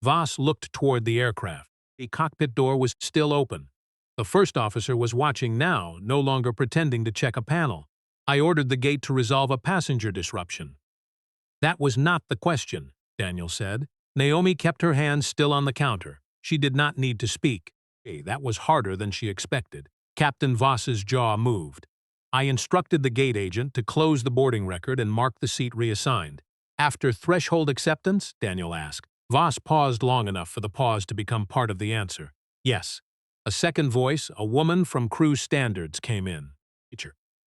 Voss looked toward the aircraft. The cockpit door was still open. The first officer was watching now, no longer pretending to check a panel. "I ordered the gate to resolve a passenger disruption." "That was not the question," Daniel said. Naomi kept her hands still on the counter. She did not need to speak. That was harder than she expected. Captain Voss's jaw moved. "I instructed the gate agent to close the boarding record and mark the seat reassigned." "After threshold acceptance?" Daniel asked. Voss paused long enough for the pause to become part of the answer. "Yes." A second voice, a woman from crew standards, came in.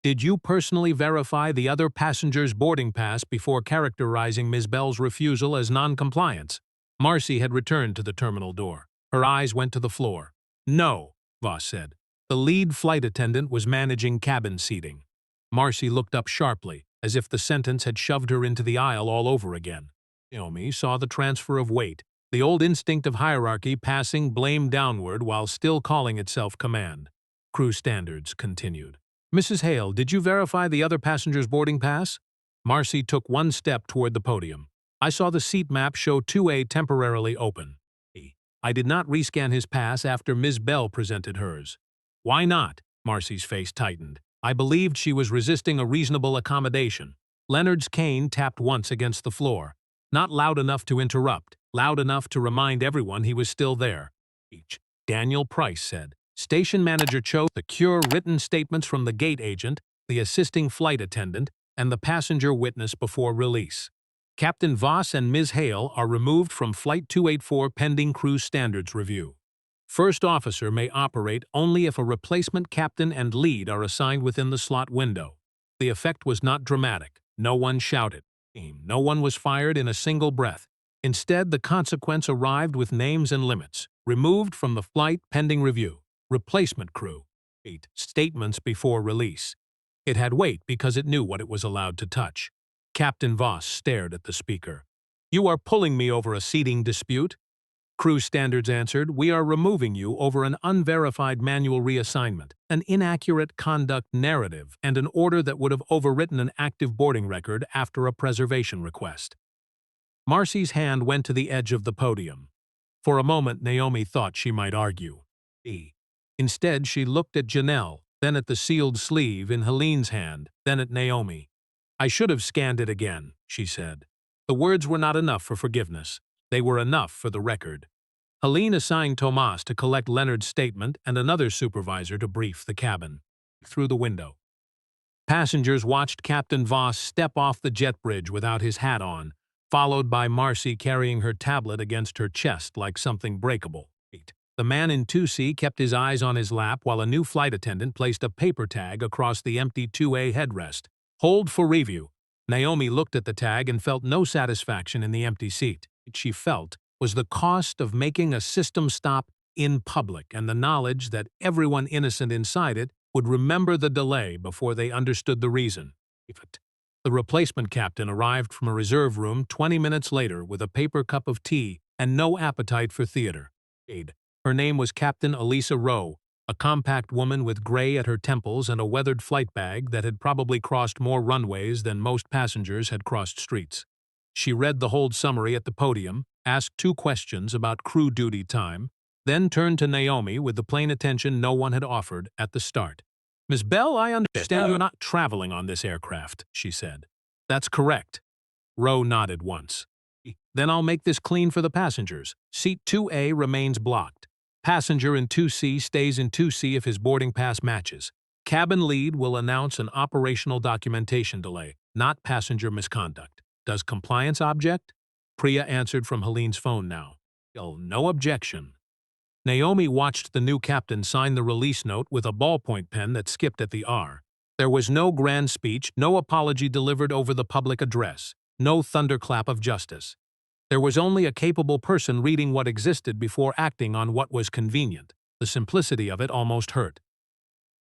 "Did you personally verify the other passenger's boarding pass before characterizing Ms. Bell's refusal as non-compliance?" Marcy had returned to the terminal door. Her eyes went to the floor. "No," Voss said. The lead flight attendant was managing cabin seating. Marcy looked up sharply, as if the sentence had shoved her into the aisle all over again. Naomi saw the transfer of weight, the old instinct of hierarchy passing blame downward while still calling itself command. Crew standards continued. "Mrs. Hale, did you verify the other passenger's boarding pass?" Marcy took one step toward the podium. "I saw the seat map show 2A temporarily open. I did not rescan his pass after Ms. Bell presented hers." "Why not?" Marcy's face tightened. "I believed she was resisting a reasonable accommodation." Leonard's cane tapped once against the floor. Not loud enough to interrupt, loud enough to remind everyone he was still there. Daniel Price said. Station manager Cho secure written statements from the gate agent, the assisting flight attendant, and the passenger witness before release. Captain Voss and Ms. Hale are removed from Flight 284 pending crew standards review. First officer may operate only if a replacement captain and lead are assigned within the slot window. The effect was not dramatic. No one shouted. No one was fired in a single breath. Instead, the consequence arrived with names and limits. Removed from the flight pending review. Replacement crew. 8 statements before release. It had weight because it knew what it was allowed to touch. Captain Voss stared at the speaker. "You are pulling me over a seating dispute?" Crew Standards answered, "We are removing you over an unverified manual reassignment, an inaccurate conduct narrative, and an order that would have overwritten an active boarding record after a preservation request." Marcy's hand went to the edge of the podium. For a moment, Naomi thought she might argue. Instead, she looked at Janelle, then at the sealed sleeve in Helene's hand, then at Naomi. "I should have scanned it again," she said. The words were not enough for forgiveness. They were enough for the record. Helene assigned Tomas to collect Leonard's statement and another supervisor to brief the cabin. Through the window, passengers watched Captain Voss step off the jet bridge without his hat on, followed by Marcy carrying her tablet against her chest like something breakable. The man in 2C kept his eyes on his lap while a new flight attendant placed a paper tag across the empty 2A headrest. "Hold for review." Naomi looked at the tag and felt no satisfaction in the empty seat. What she felt was the cost of making a system stop in public and the knowledge that everyone innocent inside it would remember the delay before they understood the reason. The replacement captain arrived from a reserve room 20 minutes later with a paper cup of tea and no appetite for theater. Her name was Captain Elisa Rowe, a compact woman with gray at her temples and a weathered flight bag that had probably crossed more runways than most passengers had crossed streets. She read the hold summary at the podium, asked 2 questions about crew duty time, then turned to Naomi with the plain attention no one had offered at the start. "Miss Bell, I understand you're not traveling on this aircraft," she said. "That's correct." Rowe nodded once. "Then I'll make this clean for the passengers. Seat 2A remains blocked. Passenger in 2C stays in 2C if his boarding pass matches. Cabin lead will announce an operational documentation delay, not passenger misconduct. Does compliance object?" Priya answered from Helene's phone now. "No objection." Naomi watched the new captain sign the release note with a ballpoint pen that skipped at the R. There was no grand speech, no apology delivered over the public address, no thunderclap of justice. There was only a capable person reading what existed before acting on what was convenient. The simplicity of it almost hurt.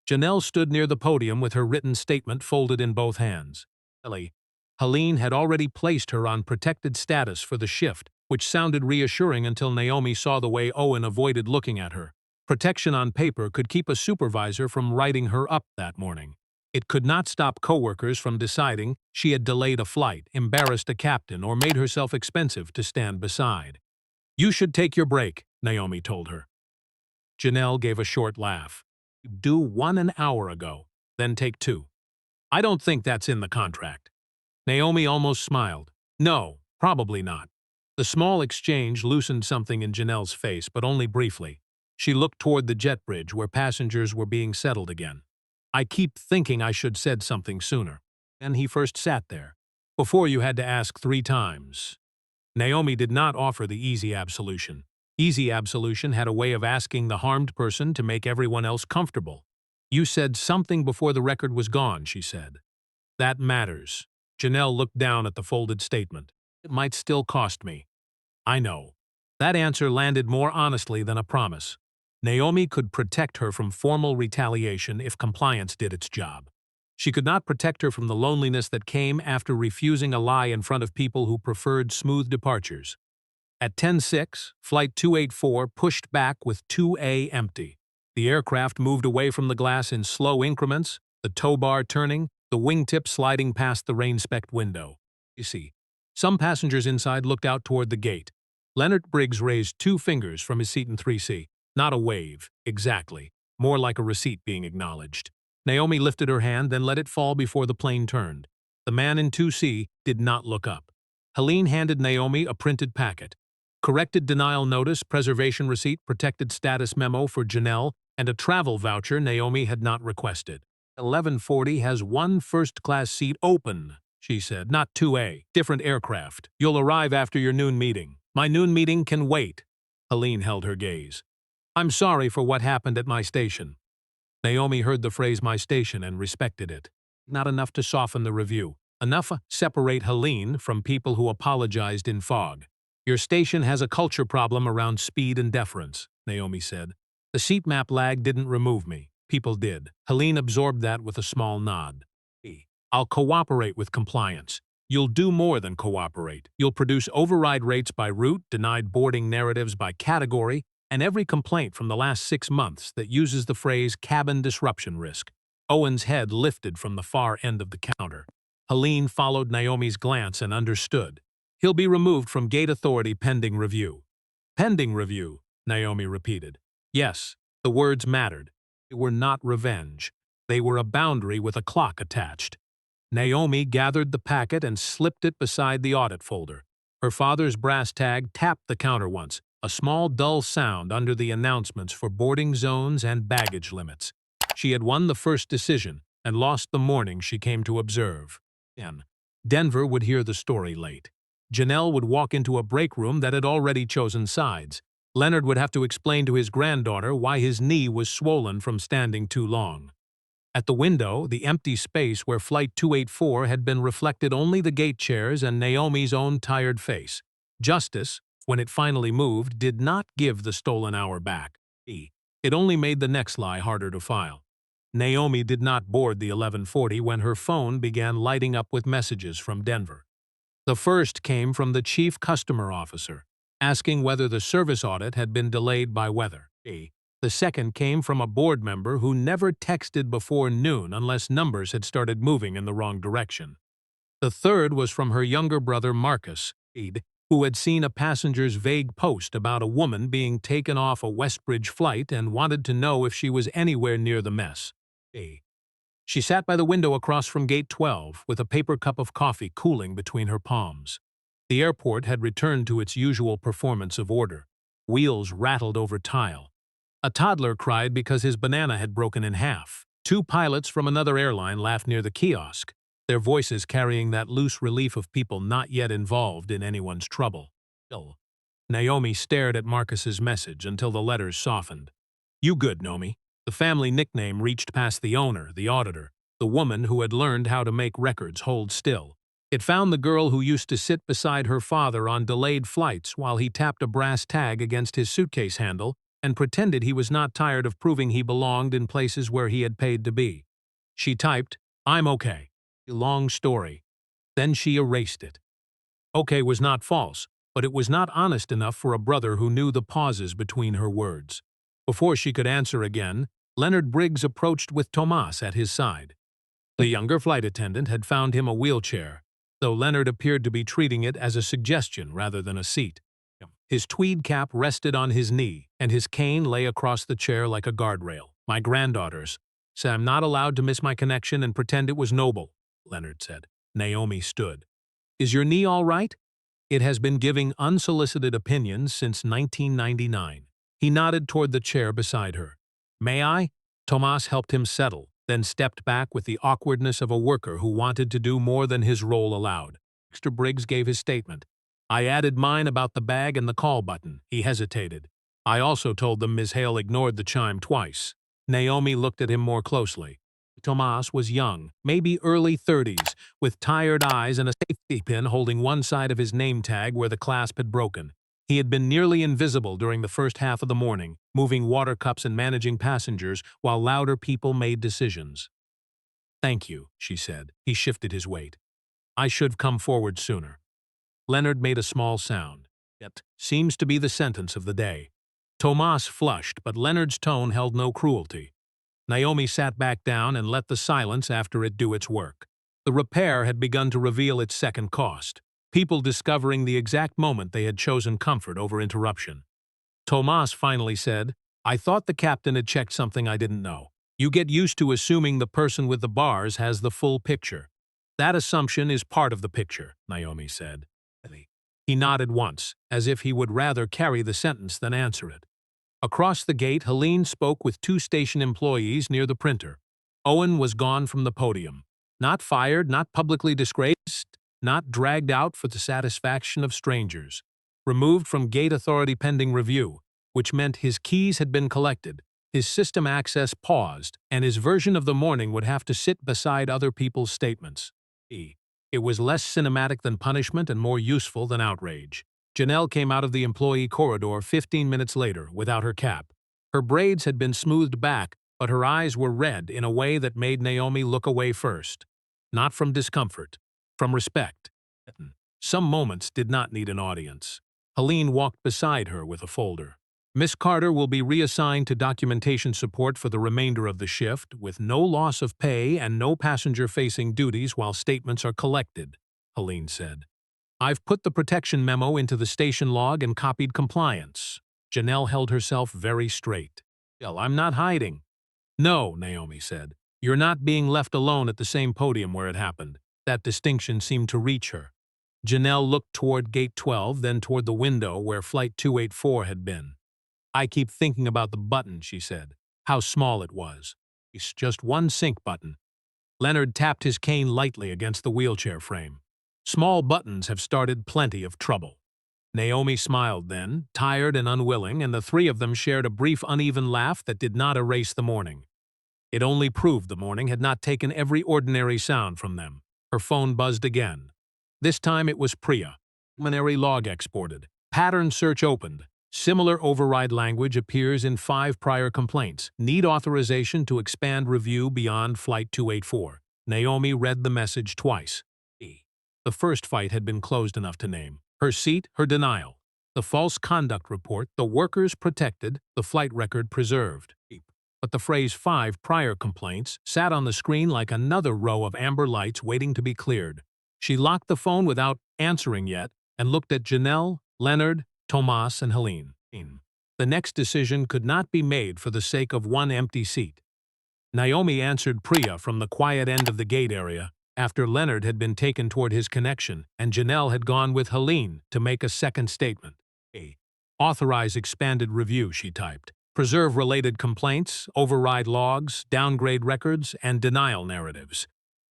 Janelle stood near the podium with her written statement folded in both hands. Helene had already placed her on protected status for the shift, which sounded reassuring until Naomi saw the way Owen avoided looking at her. Protection on paper could keep a supervisor from writing her up that morning. It could not stop coworkers from deciding she had delayed a flight, embarrassed a captain, or made herself expensive to stand beside. "You should take your break," Naomi told her. Janelle gave a short laugh. "Do 1 an hour ago, then take 2. I don't think that's in the contract." Naomi almost smiled. "No, probably not." The small exchange loosened something in Janelle's face, but only briefly. She looked toward the jet bridge where passengers were being settled again. "I keep thinking I should said something sooner." And he first sat there. "Before you had to ask 3 times. Naomi did not offer the easy absolution. Easy absolution had a way of asking the harmed person to make everyone else comfortable. "You said something before the record was gone," she said. "That matters." Janelle looked down at the folded statement. "It might still cost me." "I know." That answer landed more honestly than a promise. Naomi could protect her from formal retaliation if compliance did its job. She could not protect her from the loneliness that came after refusing a lie in front of people who preferred smooth departures. At 10:06, Flight 284 pushed back with 2A empty. The aircraft moved away from the glass in slow increments, the tow bar turning, the wingtip sliding past the rain-specked window. You see, some passengers inside looked out toward the gate. Leonard Briggs raised 2 fingers from his seat in 3C. Not a wave, exactly. More like a receipt being acknowledged. Naomi lifted her hand, then let it fall before the plane turned. The man in 2C did not look up. Helene handed Naomi a printed packet. Corrected denial notice, preservation receipt, protected status memo for Janelle, and a travel voucher Naomi had not requested. 1140 has 1 first-class seat open, she said, not 2A, different aircraft. You'll arrive after your noon meeting. My noon meeting can wait. Helene held her gaze. I'm sorry for what happened at my station. Naomi heard the phrase my station and respected it. Not enough to soften the review. Enough to separate Helene from people who apologized in fog. Your station has a culture problem around speed and deference, Naomi said. The seat map lag didn't remove me. People did. Helene absorbed that with a small nod. I'll cooperate with compliance. You'll do more than cooperate. You'll produce override rates by route, denied boarding narratives by category, and every complaint from the last 6 months that uses the phrase cabin disruption risk. Owen's head lifted from the far end of the counter. Helene followed Naomi's glance and understood. He'll be removed from gate authority pending review. Pending review, Naomi repeated. Yes, the words mattered. They were not revenge. They were a boundary with a clock attached. Naomi gathered the packet and slipped it beside the audit folder. Her father's brass tag tapped the counter once, a small dull sound under the announcements for boarding zones and baggage limits. She had won the first decision and lost the morning she came to observe. Denver would hear the story late. Janelle would walk into a break room that had already chosen sides. Leonard would have to explain to his granddaughter why his knee was swollen from standing too long. At the window, the empty space where Flight 284 had been reflected only the gate chairs and Naomi's own tired face. Justice, when it finally moved, did not give the stolen hour back. It only made the next lie harder to file. Naomi did not board the 1140 when her phone began lighting up with messages from Denver. The first came from the chief customer officer, asking whether the service audit had been delayed by weather. The second came from a board member who never texted before noon unless numbers had started moving in the wrong direction. The third was from her younger brother Marcus, who had seen a passenger's vague post about a woman being taken off a Westbridge flight and wanted to know if she was anywhere near the mess. She sat by the window across from Gate 12 with a paper cup of coffee cooling between her palms. The airport had returned to its usual performance of order. Wheels rattled over tile. A toddler cried because his banana had broken in half. 2 pilots from another airline laughed near the kiosk, their voices carrying that loose relief of people not yet involved in anyone's trouble. Naomi stared at Marcus's message until the letters softened. "You good, Nomi?" The family nickname reached past the owner, the auditor, the woman who had learned how to make records hold still. It found the girl who used to sit beside her father on delayed flights while he tapped a brass tag against his suitcase handle and pretended he was not tired of proving he belonged in places where he had paid to be. She typed, "I'm okay." A long story. Then she erased it. Okay was not false, but it was not honest enough for a brother who knew the pauses between her words. Before she could answer again, Leonard Briggs approached with Tomas at his side. The younger flight attendant had found him a wheelchair, though Leonard appeared to be treating it as a suggestion rather than a seat. His tweed cap rested on his knee, and his cane lay across the chair like a guardrail. "My granddaughters say I'm not allowed to miss my connection and pretend it was noble," Leonard said. Naomi stood. "Is your knee all right?" "It has been giving unsolicited opinions since 1999. He nodded toward the chair beside her. "May I?" Tomas helped him settle, then stepped back with the awkwardness of a worker who wanted to do more than his role allowed. Mr. Briggs gave his statement. "I added mine about the bag and the call button." He hesitated. "I also told them Ms. Hale ignored the chime twice." Naomi looked at him more closely. Tomas was young, maybe early 30s, with tired eyes and a safety pin holding one side of his name tag where the clasp had broken. He had been nearly invisible during the first half of the morning, moving water cups and managing passengers while louder people made decisions. "Thank you," she said. He shifted his weight. "I should have come forward sooner." Leonard made a small sound. "It seems to be the sentence of the day." Tomas flushed, but Leonard's tone held no cruelty. Naomi sat back down and let the silence after it do its work. The repair had begun to reveal its second cost. People discovering the exact moment they had chosen comfort over interruption. Tomas finally said, "I thought the captain had checked something I didn't know. You get used to assuming the person with the bars has the full picture." "That assumption is part of the picture," Naomi said. He nodded once, as if he would rather carry the sentence than answer it. Across the gate, Helene spoke with 2 station employees near the printer. Owen was gone from the podium. Not fired, not publicly disgraced, not dragged out for the satisfaction of strangers. Removed from gate authority pending review, which meant his keys had been collected, his system access paused, and his version of the morning would have to sit beside other people's statements. It was less cinematic than punishment and more useful than outrage. Janelle came out of the employee corridor 15 minutes later without her cap. Her braids had been smoothed back, but her eyes were red in a way that made Naomi look away first. Not from discomfort, from respect. Some moments did not need an audience. Helene walked beside her with a folder. Miss Carter will be reassigned to documentation support for the remainder of the shift, with no loss of pay and no passenger-facing duties while statements are collected, Helene said. I've put the protection memo into the station log and copied compliance. Janelle held herself very straight. Well, I'm not hiding. No, Naomi said. You're not being left alone at the same podium where it happened. That distinction seemed to reach her. Janelle looked toward Gate 12, then toward the window where Flight 284 had been. I keep thinking about the button, she said. How small it was. It's just one sync button. Leonard tapped his cane lightly against the wheelchair frame. Small buttons have started plenty of trouble. Naomi smiled then, tired and unwilling, and the three of them shared a brief uneven laugh that did not erase the morning. It only proved the morning had not taken every ordinary sound from them. Her phone buzzed again. This time it was Priya. Preliminary log exported. Pattern search opened. Similar override language appears in 5 prior complaints. Need authorization to expand review beyond Flight 284. Naomi read the message twice. The first fight had been closed enough to name. Her seat, her denial. The false conduct report, the workers protected, the flight record preserved. But the phrase 5 prior complaints sat on the screen like another row of amber lights waiting to be cleared. She locked the phone without answering yet and looked at Janelle, Leonard, Tomas, and Helene. The next decision could not be made for the sake of one empty seat. Naomi answered Priya from the quiet end of the gate area after Leonard had been taken toward his connection and Janelle had gone with Helene to make a second statement. Authorize expanded review, she typed. Preserve related complaints, override logs, downgrade records, and denial narratives.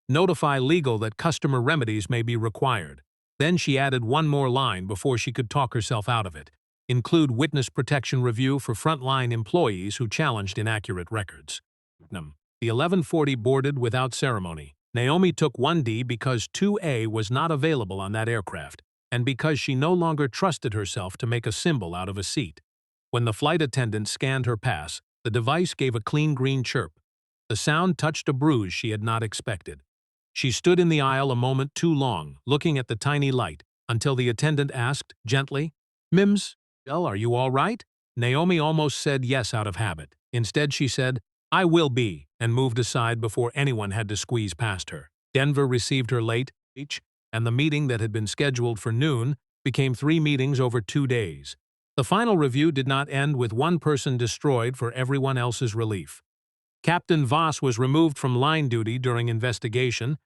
Notify legal that customer remedies may be required. Then she added one more line before she could talk herself out of it. Include witness protection review for frontline employees who challenged inaccurate records. The 1140 boarded without ceremony. Naomi took 1D because 2A was not available on that aircraft, and because she no longer trusted herself to make a symbol out of a seat. When the flight attendant scanned her pass, the device gave a clean green chirp. The sound touched a bruise she had not expected. She stood in the aisle a moment too long, looking at the tiny light, until the attendant asked, gently, Mims, are you all right? Naomi almost said yes out of habit. Instead, she said, I will be, and moved aside before anyone had to squeeze past her. Denver received her late, and the meeting that had been scheduled for noon became 3 meetings over 2 days. The final review did not end with one person destroyed for everyone else's relief. Captain Voss was removed from line duty during investigation,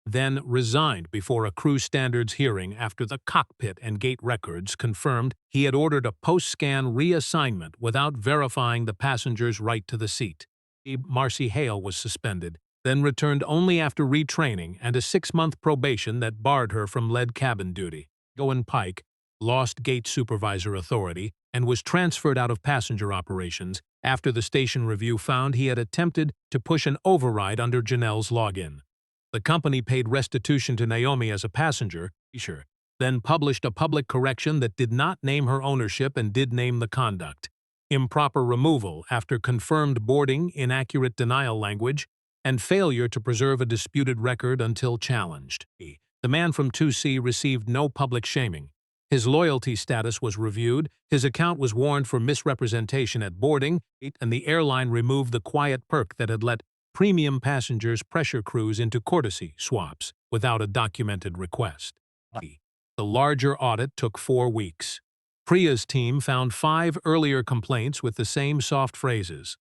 then resigned before a crew standards hearing after the cockpit and gate records confirmed he had ordered a post-scan reassignment without verifying the passenger's right to the seat. Marcy Hale was suspended, then returned only after retraining and a 6-month probation that barred her from lead cabin duty. Gowan Pike lost gate supervisor authority and was transferred out of passenger operations after the station review found he had attempted to push an override under Janelle's login. The company paid restitution to Naomi as a passenger, then published a public correction that did not name her ownership and did name the conduct. Improper removal after confirmed boarding, inaccurate denial language, and failure to preserve a disputed record until challenged. The man from 2C received no public shaming. His loyalty status was reviewed, his account was warned for misrepresentation at boarding, and the airline removed the quiet perk that had let premium passengers pressure crews into courtesy swaps without a documented request. The larger audit took 4 weeks. Priya's team found 5 earlier complaints with the same soft phrases.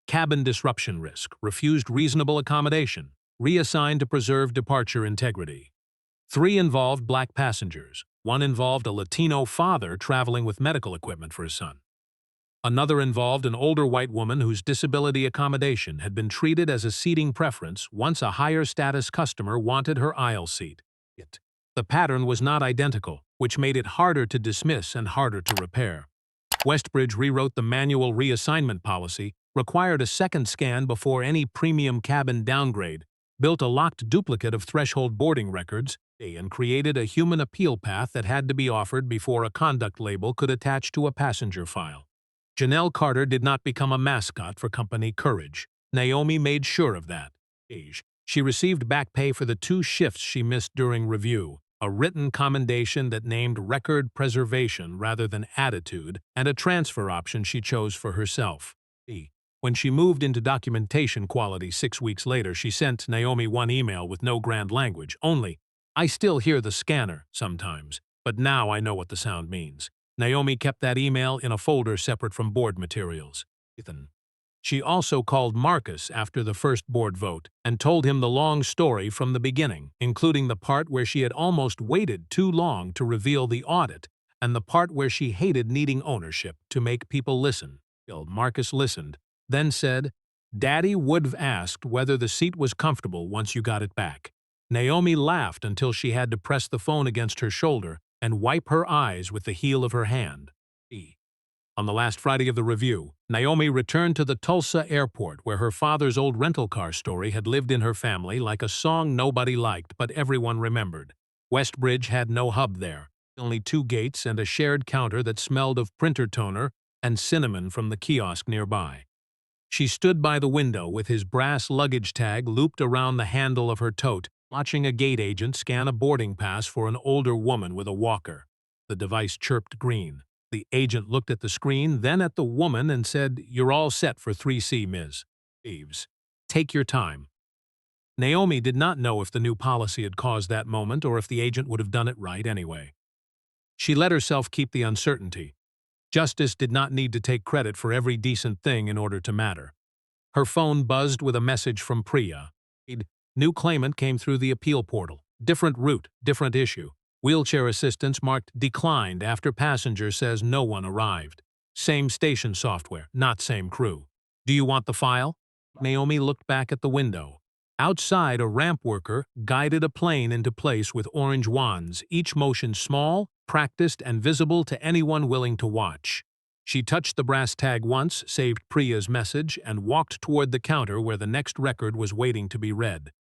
Cabin disruption risk, refused reasonable accommodation, reassigned to preserve departure integrity. 3 involved black passengers. 1 involved a Latino father traveling with medical equipment for his son. Another involved an older white woman whose disability accommodation had been treated as a seating preference once a higher status customer wanted her aisle seat. The pattern was not identical, which made it harder to dismiss and harder to repair. Westbridge rewrote the manual reassignment policy, required a second scan before any premium cabin downgrade, built a locked duplicate of threshold boarding records, and created a human appeal path that had to be offered before a conduct label could attach to a passenger file. Janelle Carter did not become a mascot for company courage. Naomi made sure of that. She received back pay for the 2 shifts she missed during review, a written commendation that named record preservation rather than attitude, and a transfer option she chose for herself. When she moved into documentation quality 6 weeks later, she sent Naomi one email with no grand language, only, "I still hear the scanner sometimes, but now I know what the sound means." Naomi kept that email in a folder separate from board materials. Ethan. She also called Marcus after the first board vote and told him the long story from the beginning, including the part where she had almost waited too long to reveal the audit and the part where she hated needing ownership to make people listen. Marcus listened, then said, "Daddy would've asked whether the seat was comfortable once you got it back." Naomi laughed until she had to press the phone against her shoulder and wipe her eyes with the heel of her hand. On the last Friday of the review, Naomi returned to the Tulsa airport where her father's old rental car story had lived in her family like a song nobody liked but everyone remembered. Westbridge had no hub there, only 2 gates and a shared counter that smelled of printer toner and cinnamon from the kiosk nearby. She stood by the window with his brass luggage tag looped around the handle of her tote, watching a gate agent scan a boarding pass for an older woman with a walker. The device chirped green. The agent looked at the screen, then at the woman and said, "You're all set for 3C, Ms. Eves. Take your time." Naomi did not know if the new policy had caused that moment or if the agent would have done it right anyway. She let herself keep the uncertainty. Justice did not need to take credit for every decent thing in order to matter. Her phone buzzed with a message from Priya. New claimant came through the appeal portal. Different route, different issue. Wheelchair assistance marked declined after passenger says no one arrived. Same station software, not same crew. Do you want the file? Naomi looked back at the window. Outside, a ramp worker guided a plane into place with orange wands, each motion small, practiced, and visible to anyone willing to watch. She touched the brass tag once, saved Priya's message, and walked toward the counter where the next record was waiting to be read.